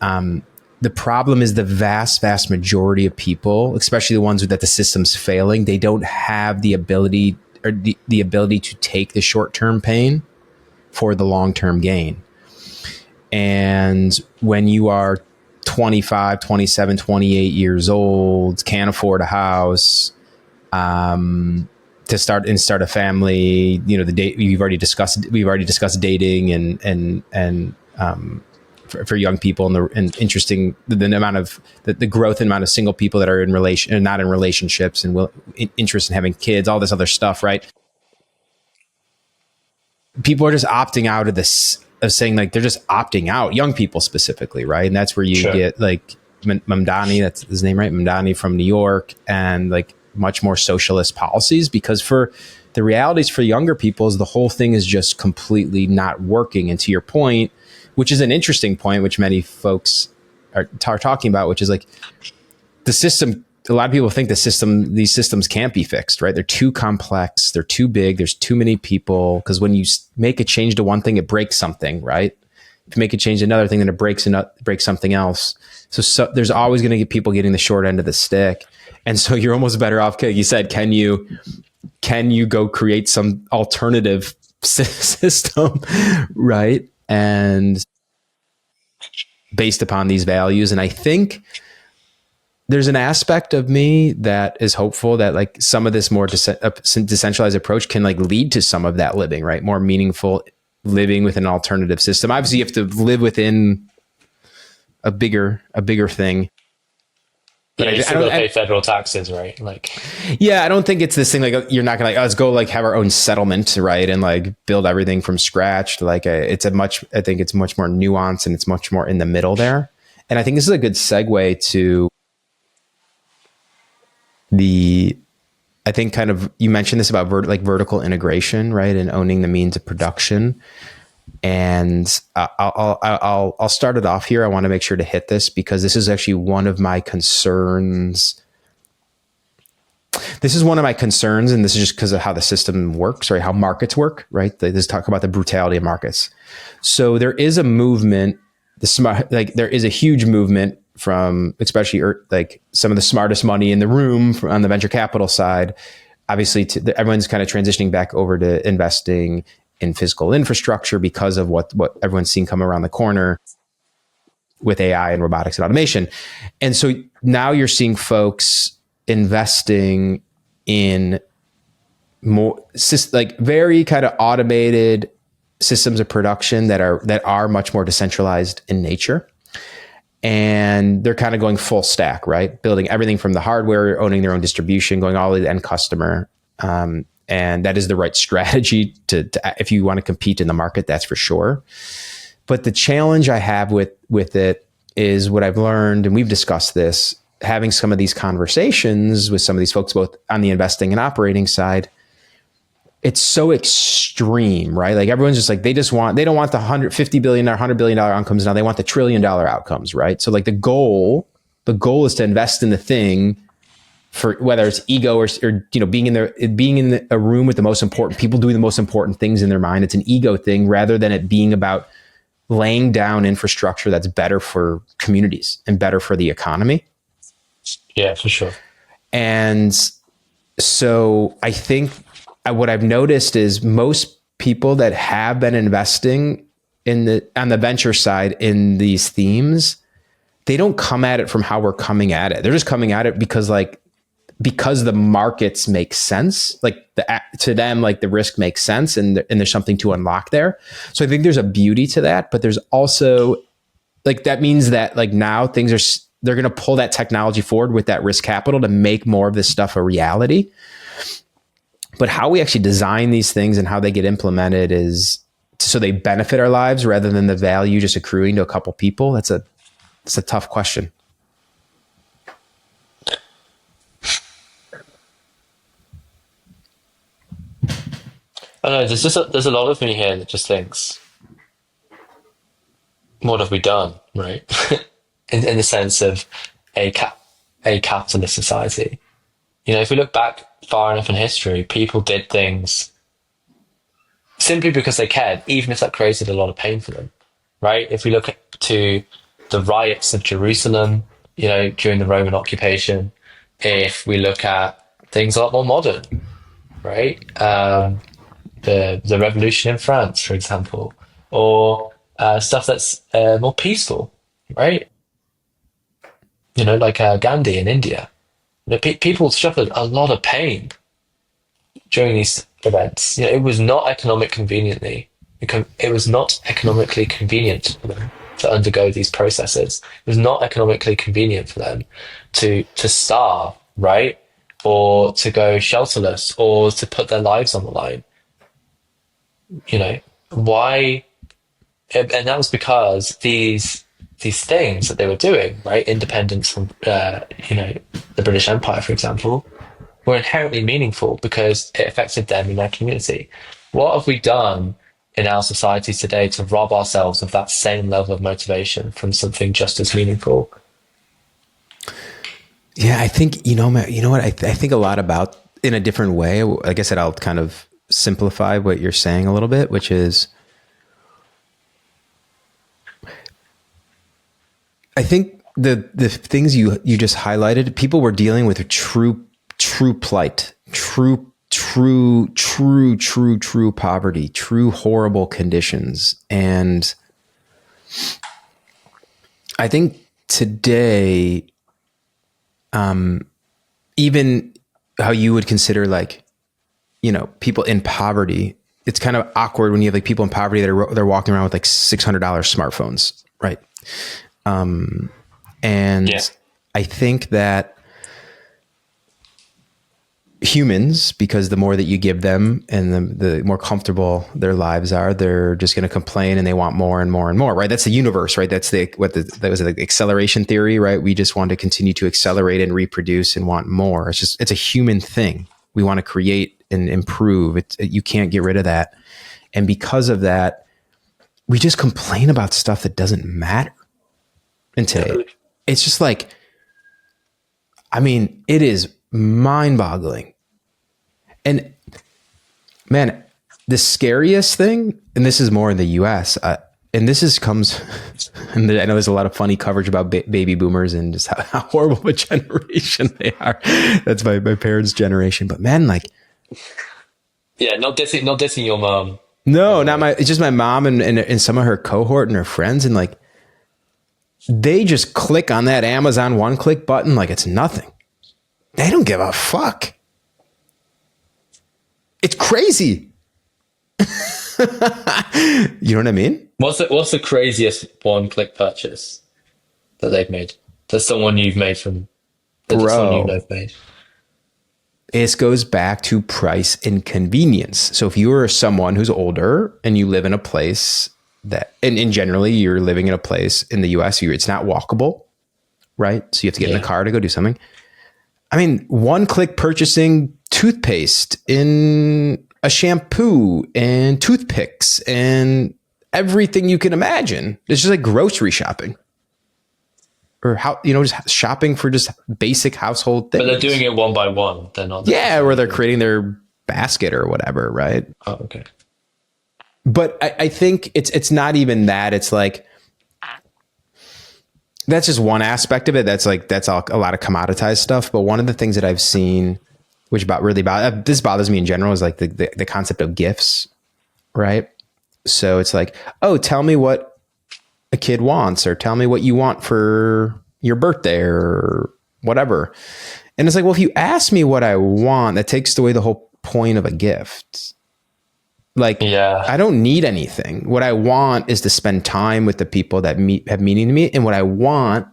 the problem is the vast majority of people, especially the ones that the system's failing, they don't have the ability or the ability to take the short-term pain for the long-term gain. And when you are 25, 27, 28 years old, can't afford a house, to start a family, the date we've already discussed dating and for young people, and interesting the amount of the growth amount of single people that are in relation and not in relationships, and interest in having kids, all this other stuff, right? People are just opting out of this, of saying like they're just opting out, young people specifically, right? And that's where you Sure. get like Mamdani, that's his name, right? Mamdani from New York, and like much more socialist policies, because for the realities for younger people is the whole thing is just completely not working. And to your point, which is an interesting point, which many folks are talking about, which is like the system. A lot of people think these systems can't be fixed, right? They're too complex. They're too big. There's too many people. Because when you make a change to one thing, it breaks something, right? If you make a change to another thing, then it breaks something else. So there's always going to get people getting the short end of the stick. And so you're almost better off. You said, can you go create some alternative system, right? And based upon these values. And I think there's an aspect of me that is hopeful that like some of this more decentralized approach can like lead to some of that living, right? More meaningful living with an alternative system. Obviously you have to live within a bigger thing. But Yeah, you I still got don't, to pay federal taxes, right? Like, yeah, I don't think it's this thing like you're not gonna like, oh, let's go like have our own settlement, right? And like build everything from scratch. Like I think it's much more nuanced and it's much more in the middle there. And I think this is a good segue to I think kind of, you mentioned this about vertical integration, right? And owning the means of production. And I'll start it off here. I want to make sure to hit this because this is actually one of my concerns. This is one of my concerns, and this is just because of how the system works, right? How markets work, right? They just talk about the brutality of markets. So there is a movement, there is a huge movement from especially like some of the smartest money in the room on the venture capital side. Obviously, everyone's kind of transitioning back over to investing in physical infrastructure because of what everyone's seen come around the corner with AI and robotics and automation. And so now you're seeing folks investing in more like very kind of automated systems of production that are much more decentralized in nature. And they're kind of going full stack, right? Building everything from the hardware, owning their own distribution, going all the way to the end customer. And that is the right strategy to if you want to compete in the market, that's for sure. But the challenge I have with it is what I've learned, and we've discussed this, having some of these conversations with some of these folks, both on the investing and operating side, it's so extreme, right? Like everyone's just like, they don't want the $150 billion, $100 billion outcomes now. They want the $1 trillion outcomes, right? So like the goal is to invest in the thing for whether it's ego or being in a room with the most important people doing the most important things in their mind. It's an ego thing rather than it being about laying down infrastructure that's better for communities and better for the economy. yeah, for sure. And so I think what I've noticed is most people that have been investing on the venture side in these themes, they don't come at it from how we're coming at it. They're just coming at it because the markets make sense, like to them, like the risk makes sense, and there's something to unlock there. So I think there's a beauty to that, but there's also like that means that like now they're going to pull that technology forward with that risk capital to make more of this stuff a reality. But how we actually design these things and how they get implemented is so they benefit our lives rather than the value just accruing to a couple people. It's a tough question. I don't know, there's a lot of me here that just thinks, what have we done, right? in the sense of a capitalist society. You know, if we look back far enough in history, people did things simply because they cared, even if that created a lot of pain for them, right? If we look to the riots of Jerusalem, you know, during the Roman occupation, if we look at things a lot more modern, right? The revolution in France, for example, or stuff that's more peaceful, right? You know, like Gandhi in India. You know, people suffered a lot of pain during these events. You know, it was not economically convenient for them to undergo these processes. It was not economically convenient for them to starve, right? Or to go shelterless or to put their lives on the line. You know, why? And that was because these things that they were doing, right? Independence from, the British Empire, for example, were inherently meaningful because it affected them in their community. What have we done in our society today to rob ourselves of that same level of motivation from something just as meaningful? Yeah, I think, you know what, I think a lot about in a different way. Like I said, I'll kind of simplify what you're saying a little bit, which is, I think the things you just highlighted, people were dealing with a true plight, true poverty, true horrible conditions. And I think today even how you would consider like, you know, people in poverty. It's kind of awkward when you have like people in poverty that they're walking around with like $600 smartphones, right? And Yeah. I think that humans, because the more that you give them and the more comfortable their lives are, they're just going to complain and they want more and more and more, right? That's the universe, right? That's that was like the acceleration theory, right? We just want to continue to accelerate and reproduce and want more. It's a human thing. We want to create and improve. You can't get rid of that. And because of that, we just complain about stuff that doesn't matter. And today, it's just like, I mean, it is mind-boggling. And man, the scariest thing, and this is more in the US, and this comes, and I know there's a lot of funny coverage about baby boomers and just how horrible of a generation they are. That's my parents' generation. But man, like, Yeah, not dissing your mom. no, not it's just my mom and some of her cohort and her friends, and like, they just click on that Amazon one-click button like it's nothing. They don't give a fuck. It's crazy. You know what I mean? What's the craziest one-click purchase that they've made? That's someone you've made from. That's someone you know have made. This goes back to price and convenience. So if you're someone who's older and you live in a place that, and generally you're living in a place in the US, it's not walkable, right? So you have to get in the car to go do something. I mean, one-click purchasing toothpaste, in a shampoo and toothpicks and everything you can imagine. It's just like grocery shopping, or how, you know, just shopping for just basic household things. But they're doing it one by one. They're not. Yeah, or they're creating their basket or whatever, right? Oh, okay. But I think it's not even that. It's like, that's just one aspect of it. That's a lot of commoditized stuff. But one of the things that I've seen, which this bothers me in general, is like the concept of gifts, right? So it's like, oh, tell me what a kid wants, or tell me what you want for your birthday or whatever. And it's like, well, if you ask me what I want, that takes away the whole point of a gift. Like, I don't need anything. What I want is to spend time with the people that have meaning to me. And what I want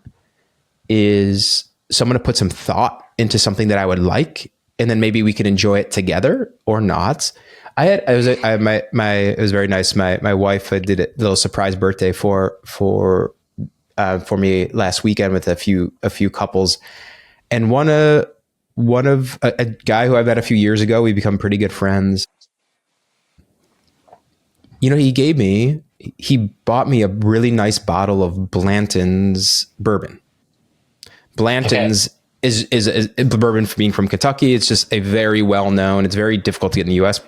is someone to put some thought into something that I would like. And then maybe we can enjoy it together or not. It was very nice. My wife did a little surprise birthday for me last weekend with a few couples. And one of a guy who I met a few years ago, we become pretty good friends. You know, he bought me a really nice bottle of Blanton's bourbon. Blanton's is bourbon, being from Kentucky. It's just a very well-known, it's very difficult to get in the US.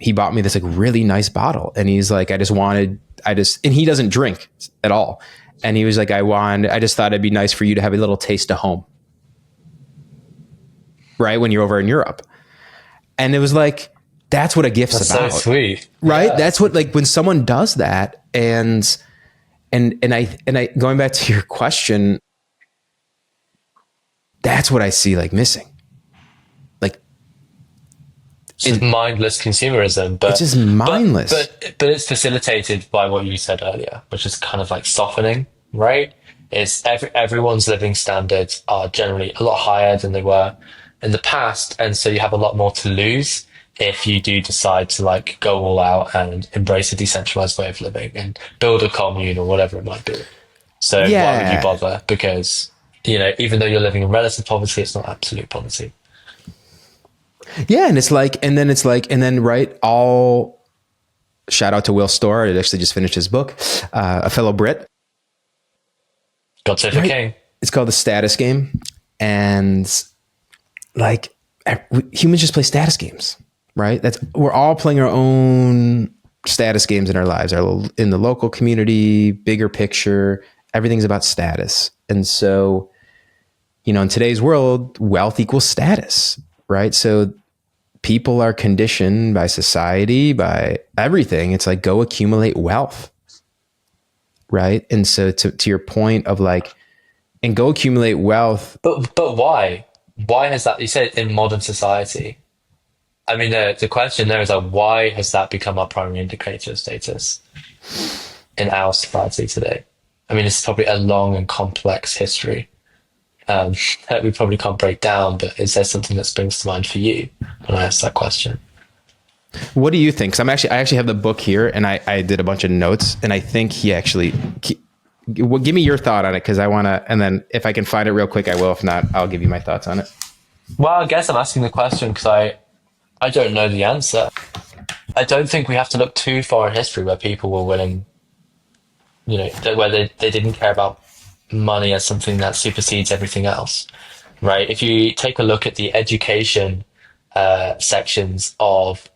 He bought me this like really nice bottle, and he's like, and he doesn't drink at all. And he was like, I just thought it'd be nice for you to have a little taste of home, right? When you're over in Europe. And it was like, that's what a gift's about. So sweet. Right? Yeah. That's what, like, when someone does that, and I going back to your question, that's what I see like missing. Like, it's mindless consumerism, but it's just mindless. But it's facilitated by what you said earlier, which is kind of like softening, right? It's everyone's living standards are generally a lot higher than they were in the past, and so you have a lot more to lose if you do decide to like go all out and embrace a decentralized way of living and build a commune or whatever it might be. So why would you bother? Because, you know, even though you're living in relative poverty, it's not absolute poverty. Yeah. And then right, all shout out to Will Storr. I actually just finished his book, a fellow Brit. God save the king. It's called The Status Game. And like, humans just play status games, right? We're all playing our own status games in our lives, in the local community, bigger picture, everything's about status. And so, you know, in today's world, wealth equals status, right? So people are conditioned by society, by everything. It's like, go accumulate wealth, right? And so to your point of like, and go accumulate wealth. But why? Why has that? You said in modern society. I mean, the question there is like, why has that become our primary indicator of status in our society today? I mean, it's probably a long and complex history that we probably can't break down. But is there something that springs to mind for you when I ask that question? What do you think? Because I actually have the book here, and I did a bunch of notes, and I think well, give me your thought on it, because I want to, and then if I can find it real quick, I will. If not, I'll give you my thoughts on it. Well, I guess I'm asking the question because I don't know the answer. I don't think we have to look too far in history where people were willing, where they didn't care about money as something that supersedes everything else, right? If you take a look at the education sections of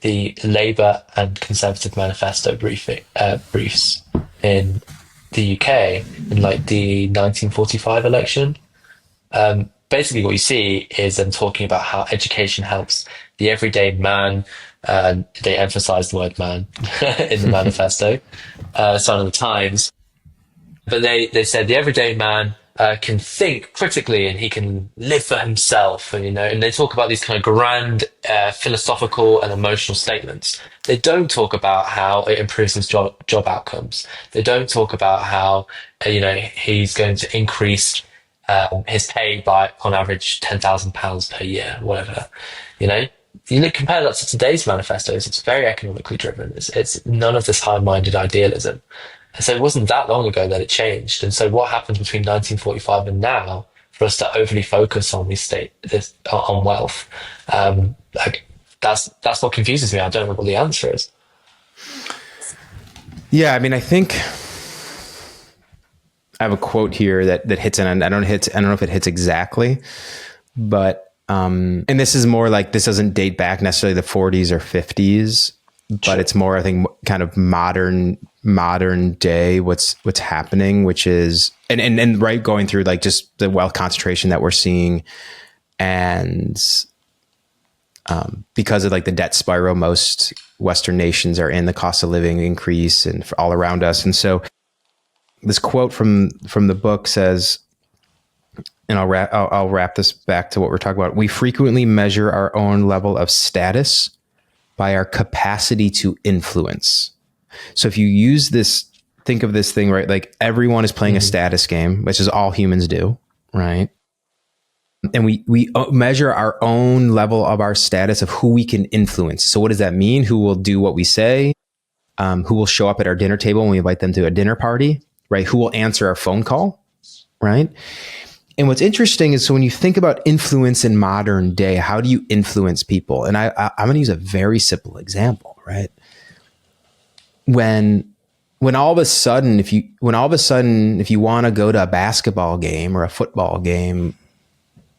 the Labour and Conservative manifesto briefs in the UK in like the 1945 election, basically what you see is them talking about how education helps the everyday man. They emphasize the word man in the manifesto, Sign of the Times. But they said the everyday man can think critically and he can live for himself. And they talk about these kind of grand philosophical and emotional statements. They don't talk about how it improves his job outcomes. They don't talk about how, he's going to increase his pay by, on average, £10,000 per year, whatever. Compare that to today's manifestos. It's very economically driven. It's none of this high-minded idealism. And so it wasn't that long ago that it changed. And so what happened between 1945 and now for us to overly focus on on wealth? That's what confuses me. I don't know what the answer is. Yeah, I mean, I think I have a quote here that hits, and I don't know if it hits exactly, but and this is more like, this doesn't date back necessarily the 40s or 50s, but sure. It's more, I think, kind of modern day what's happening, which is and right, going through like just the wealth concentration that we're seeing, and because of like the debt spiral most Western nations are in, the cost of living increase and all around us. And so this quote from the book says, and I'll wrap this back to what we're talking about. We frequently measure our own level of status by our capacity to influence. So if you think of this thing, right? Like everyone is playing a status game, which is all humans do, right? And we measure our own level of our status of who we can influence. So what does that mean? Who will do what we say? Who will show up at our dinner table when we invite them to a dinner party, right? Who will answer our phone call, right? And what's interesting is, so when you think about influence in modern day, how do you influence people? And I'm going to use a very simple example, right? When all of a sudden, if you want to go to a basketball game or a football game,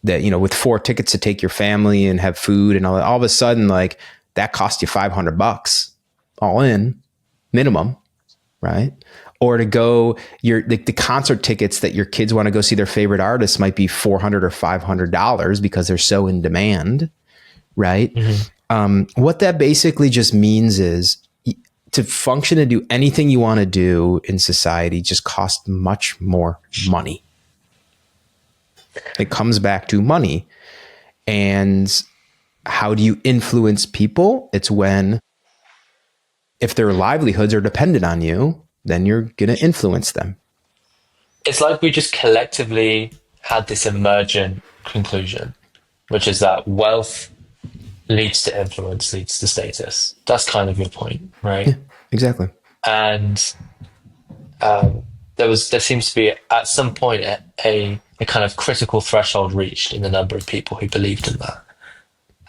that, with 4 tickets to take your family and have food and all of a sudden, like, that costs you $500 all in minimum, right? Or to go, the concert tickets that your kids want to go see their favorite artists might be $400 or $500 because they're so in demand, right? Mm-hmm. What that basically just means is, to function and do anything you want to do in society just costs much more money. It comes back to money. And how do you influence people? It's when, if their livelihoods are dependent on you, then you're going to influence them. It's like we just collectively had this emergent conclusion, which is that wealth leads to influence, leads to status. That's kind of your point, right? Yeah, exactly. And there seems to be at some point a kind of critical threshold reached in the number of people who believed in that,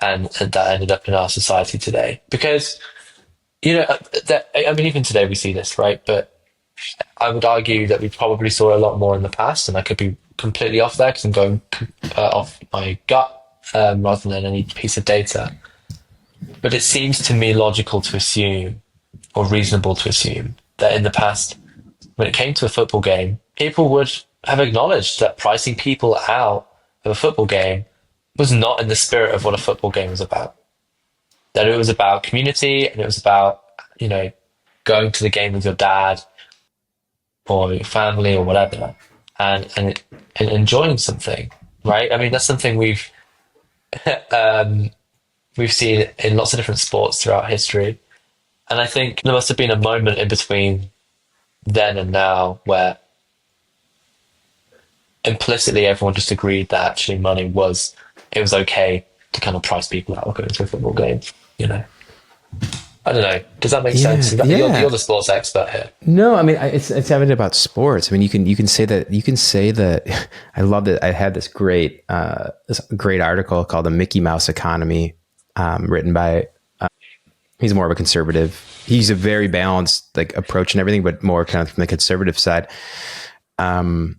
and that ended up in our society today. Because even today we see this, right? But I would argue that we probably saw a lot more in the past, and I could be completely off there because I'm going off my gut rather than any piece of data. But it seems to me logical to assume, or reasonable to assume, that in the past, when it came to a football game, people would have acknowledged that pricing people out of a football game was not in the spirit of what a football game was about. That it was about community, and it was about, going to the game with your dad or your family or whatever. and enjoying something, right? I mean, that's something we've seen in lots of different sports throughout history. And I think there must have been a moment in between then and now where implicitly everyone just agreed that actually it was okay to kind of price people out of going to a football game, you know? I don't know. Does that make sense? You're the sports expert here. No, I mean, it's evident about sports. I mean, you can say that. I love that. I had this great article called "The Mickey Mouse Economy," written by. He's more of a conservative. He's a very balanced like approach and everything, but more kind of from the conservative side. And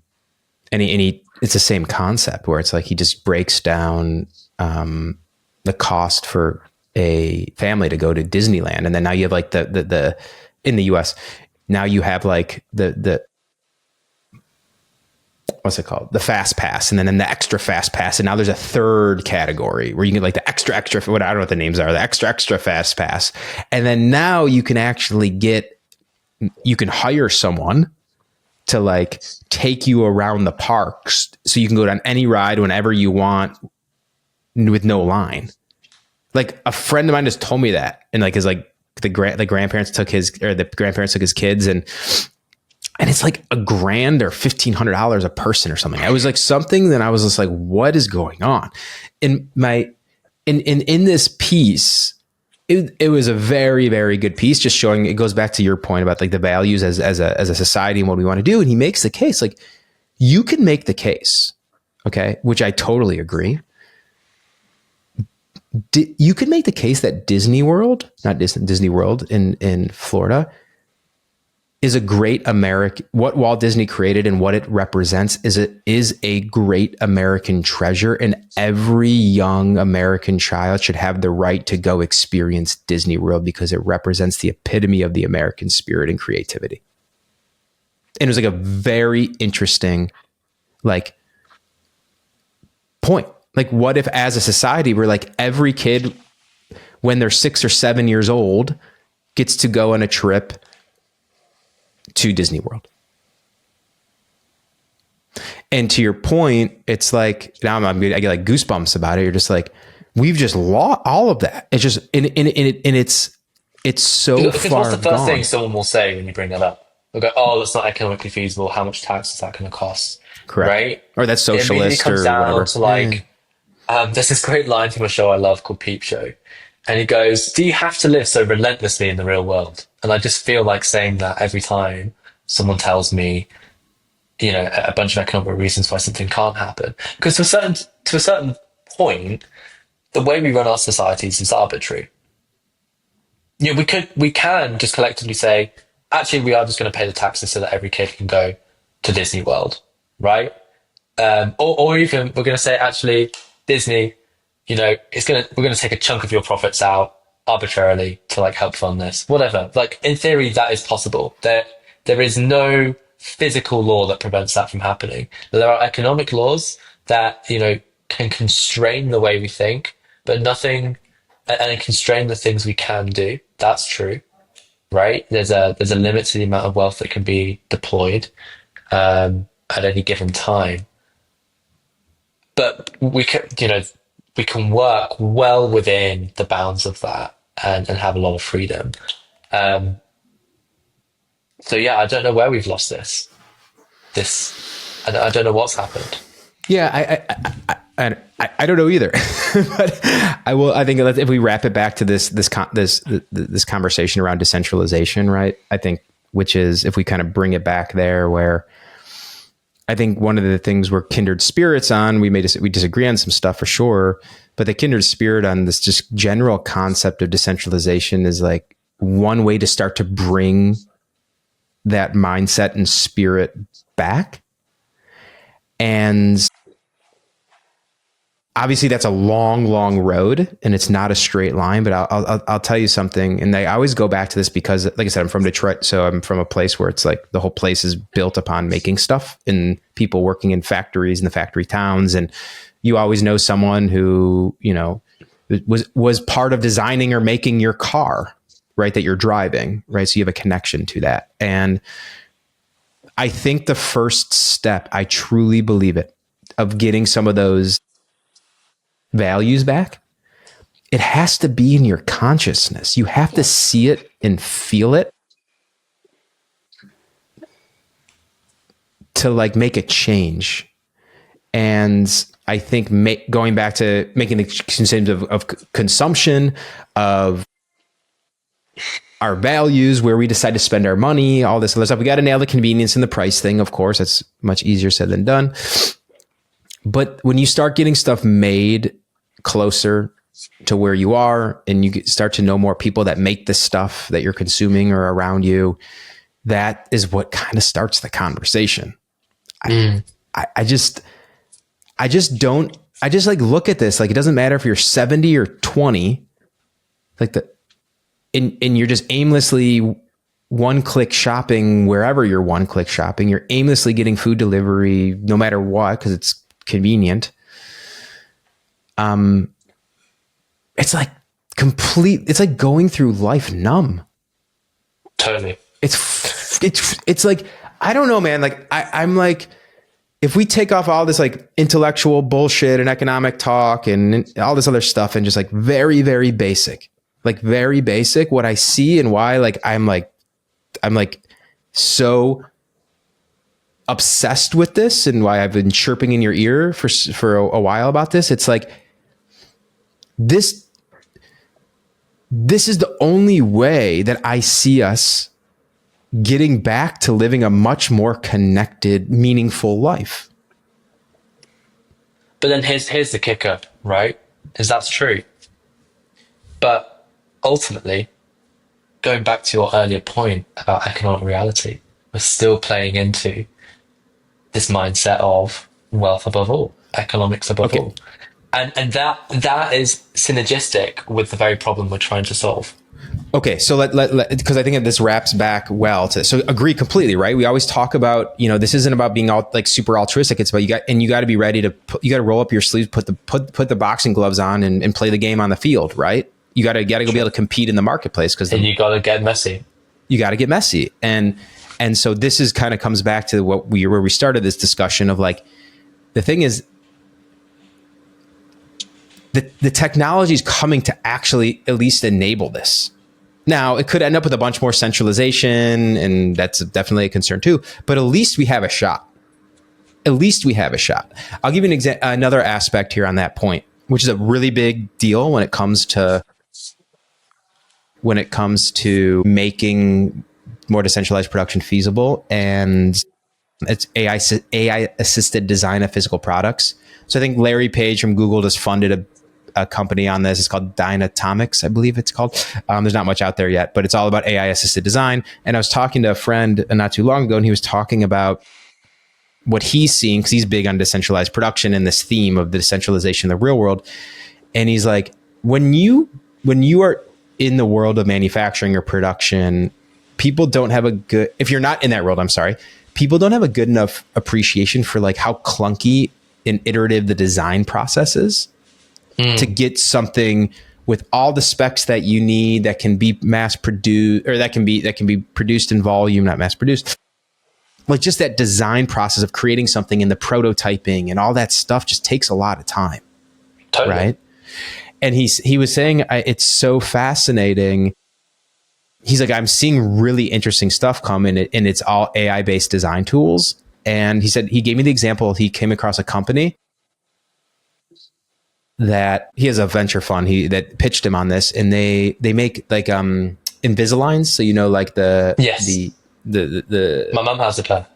he it's the same concept where it's like he just breaks down the cost for a family to go to Disneyland, and then now you have like the in the US now you have like the what's it called, the fast pass, and then the extra fast pass, and now there's a third category where you can get like the extra what I don't know what the names are, the extra fast pass, and then now you can actually you can hire someone to like take you around the parks so you can go down any ride whenever you want with no line. Like a friend of mine just told me that, and like is like the grandparents took his kids, and it's like $1,000 or $1,500 a person or something. I was like something that I was just like, what is going on? In this piece, it was a very, very good piece, just showing, it goes back to your point about like the values as a society and what we want to do. And he makes the case, like you can make the case, okay, which I totally agree. You could make the case that Disney World in Florida is a great what Walt Disney created and what it represents is a great American treasure, and every young American child should have the right to go experience Disney World because it represents the epitome of the American spirit and creativity. And it was like a very interesting like point. Like, what if as a society, we're like every kid when they're 6 or 7 years old gets to go on a trip to Disney World? And to your point, it's like, now I get like goosebumps about it. You're just like, we've just lost all of that. It's just, and it's so because far what's the first gone. thing someone will say when you bring that up? They'll go, oh, that's not economically feasible. How much tax is that going to cost? Correct. Right? Or that's socialist it comes or down whatever. to like, there's this great line from a show I love called Peep Show. And he goes, do you have to live so relentlessly in the real world? And I just feel like saying that every time someone tells me, you know, a bunch of economic reasons why something can't happen. Because to a certain point, the way we run our societies is arbitrary. You know, we can just collectively say, actually, we are just going to pay the taxes so that every kid can go to Disney World, right? Or even we're going to say, actually, Disney, you know, we're going to take a chunk of your profits out arbitrarily to like help fund this, whatever. Like in theory, that is possible. There is no physical law that prevents that from happening. There are economic laws that, you know, can constrain the way we think, but nothing, and constrain the things we can do. That's true, right? There's a limit to the amount of wealth that can be deployed at any given time. But we can work well within the bounds of that and have a lot of freedom. So yeah, I don't know where we've lost this, and I don't know what's happened. Yeah, I don't know either, but I think if we wrap it back to this conversation around decentralization, right? I think, which is if we kind of bring it back there, where I think one of the things we're kindred spirits on, we disagree on some stuff for sure, but the kindred spirit on this just general concept of decentralization is like one way to start to bring that mindset and spirit back. And obviously that's a long, long road and it's not a straight line, but I'll tell you something. And I always go back to this because, like I said, I'm from Detroit. So I'm from a place where it's like the whole place is built upon making stuff and people working in factories and the factory towns. And you always know someone who, you know, was part of designing or making your car, right, that you're driving, right? So you have a connection to that. And I think the first step, I truly believe it, of getting some of those values back, it has to be in your consciousness. You have to see it and feel it to like make a change. And I think going back to making the decisions of consumption, of our values, where we decide to spend our money, all this other stuff. We got to nail the convenience and the price thing. Of course, that's much easier said than done. But when you start getting stuff made closer to where you are, and you start to know more people that make the stuff that you're consuming or around you, that is what kind of starts the conversation. I just like look at this. Like, it doesn't matter if you're 70 or 20, like and you're just aimlessly one-click shopping wherever you're one-click shopping. You're aimlessly getting food delivery no matter what, because it's convenient. It's like it's like going through life numb. Totally. It's like, I don't know, man. Like I'm like, if we take off all this like intellectual bullshit and economic talk and all this other stuff and just like very, very basic, what I see and why, like, I'm like so obsessed with this and why I've been chirping in your ear for a while about this. It's like, this is the only way that I see us getting back to living a much more connected, meaningful life. But then here's the kicker, right? Is that's true. But ultimately, going back to your earlier point about economic reality, we're still playing into this mindset of wealth above all, economics above all. And that is synergistic with the very problem we're trying to solve. Okay, so because I think this wraps back well to, so agree completely, right? We always talk about, this isn't about being all like super altruistic. It's about you got to be ready to you got to roll up your sleeves, put the boxing gloves on and play the game on the field, right? You got to go be able to compete in the marketplace, because you got to get messy. You got to get messy, and so this is kind of comes back to where we started this discussion of like, the thing is, the technology is coming to actually at least enable this. Now, it could end up with a bunch more centralization, and that's definitely a concern too. But at least we have a shot. I'll give you another aspect here on that point, which is a really big deal when it comes to making more decentralized production feasible, and it's AI assisted design of physical products. So I think Larry Page from Google just funded a company on this. It's called Dynatomics, I believe it's called. There's not much out there yet, but it's all about AI assisted design. And I was talking to a friend not too long ago, and he was talking about what he's seeing, because he's big on decentralized production and this theme of the decentralization of the real world. And he's like, when you are in the world of manufacturing or production, people don't have if you're not in that world, people don't have a good enough appreciation for like how clunky and iterative the design process is. To get something with all the specs that you need, that can be mass produced, or that can be produced in volume, not mass produced. Like, just that design process of creating something and the prototyping and all that stuff just takes a lot of time. Totally. Right. And he was saying, it's so fascinating. He's like, I'm seeing really interesting stuff come in, and it's all AI based design tools. And he said, he gave me the example, he came across a company that he has a venture fund that pitched him on this, and they make like Invisaligns, so like the my mom has a pair.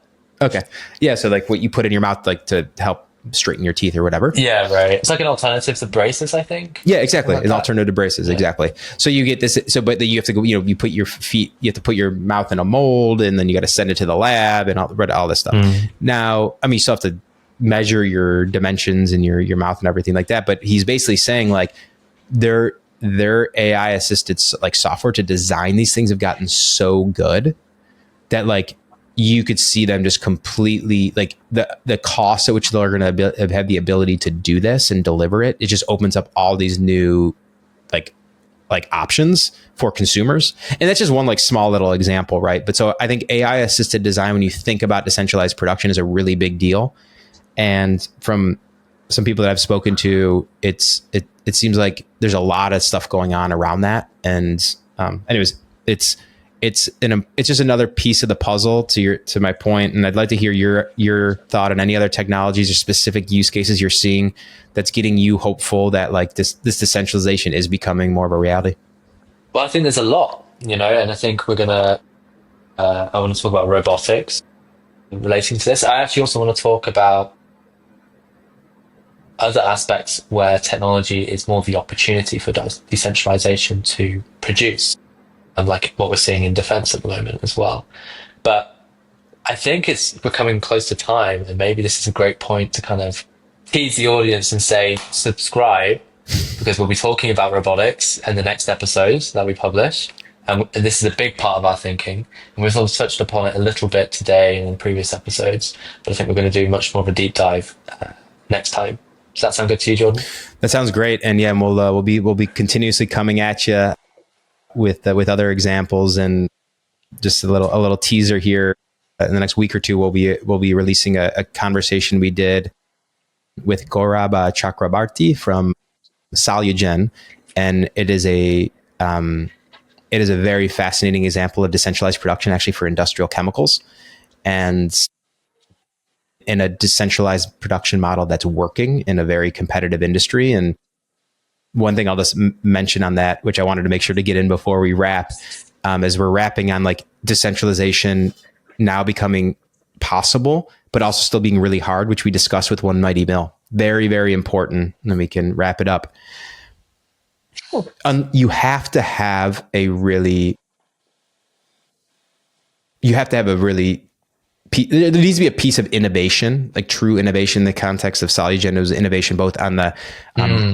Okay, yeah, so like what you put in your mouth, like to help straighten your teeth or whatever. Yeah, right. It's like an alternative to braces, I think. Yeah, exactly. An alternative to braces, exactly. So you get this. So, but you have to go. You put your feet. You have to put your mouth in a mold, and then you got to send it to the lab and all this stuff. Now, I mean, you still have to measure your dimensions in your mouth and everything like that. But he's basically saying like their AI assisted like software to design these things have gotten so good that like you could see them just completely like the cost at which they're going to have the ability to do this and deliver it. It just opens up all these new like like options for consumers. And that's just one like small little example, right? But so I think AI assisted design, when you think about decentralized production, is a really big deal. And from some people that I've spoken to, it seems like there's a lot of stuff going on around that. And anyways, it's just another piece of the puzzle to my point. And I'd like to hear your thought on any other technologies or specific use cases you're seeing that's getting you hopeful that like this decentralization is becoming more of a reality. Well, I think there's a lot, and I think we're gonna. I want to talk about robotics relating to this. I actually also want to talk about other aspects where technology is more the opportunity for decentralization to produce, and like what we're seeing in defense at the moment as well. But I think it's becoming close to time, and maybe this is a great point to kind of tease the audience and say subscribe, because we'll be talking about robotics in the next episode that we publish. And this is a big part of our thinking. And we've also touched upon it a little bit today and in previous episodes, but I think we're going to do much more of a deep dive next time. Does that sound good to you, Jordan? That sounds great. And yeah, we'll be continuously coming at you with other examples, and just a little teaser here. In the next week or two, we'll be releasing a conversation we did with Gaurav Chakrabarti from Solugen, and it is a very fascinating example of decentralized production, actually, for industrial chemicals, and in a decentralized production model that's working in a very competitive industry. And one thing I'll just mention on that, which I wanted to make sure to get in before we wrap, as we're wrapping on like decentralization now becoming possible, but also still being really hard, which we discussed with One Mighty Mill. Very, very important. And then we can wrap it up. You have to have a really, there needs to be a piece of innovation, like true innovation in the context of Solugen. It was innovation both on the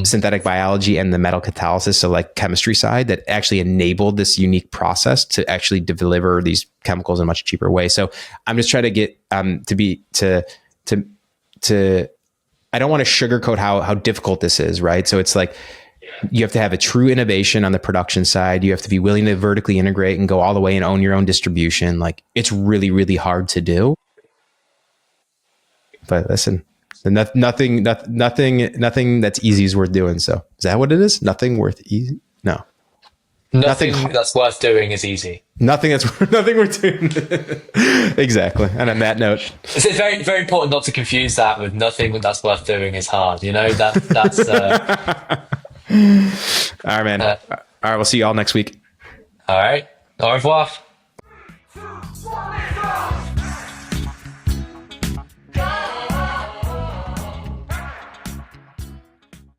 synthetic biology and the metal catalysis, so like chemistry side, that actually enabled this unique process to actually deliver these chemicals in a much cheaper way. So I'm just trying to get to I don't want to sugarcoat how difficult this is, right? So it's like, you have to have a true innovation on the production side. You have to be willing to vertically integrate and go all the way and own your own distribution. Like, it's really, really hard to do. But listen, nothing that's easy is worth doing. So is that what it is? Nothing worth easy? No. Nothing that's worth doing is easy. Nothing worth doing. Exactly. And on that note, it's very, very important not to confuse that with nothing that's worth doing is hard. That's. All right, man. All right, we'll see you all next week. All right. Au revoir.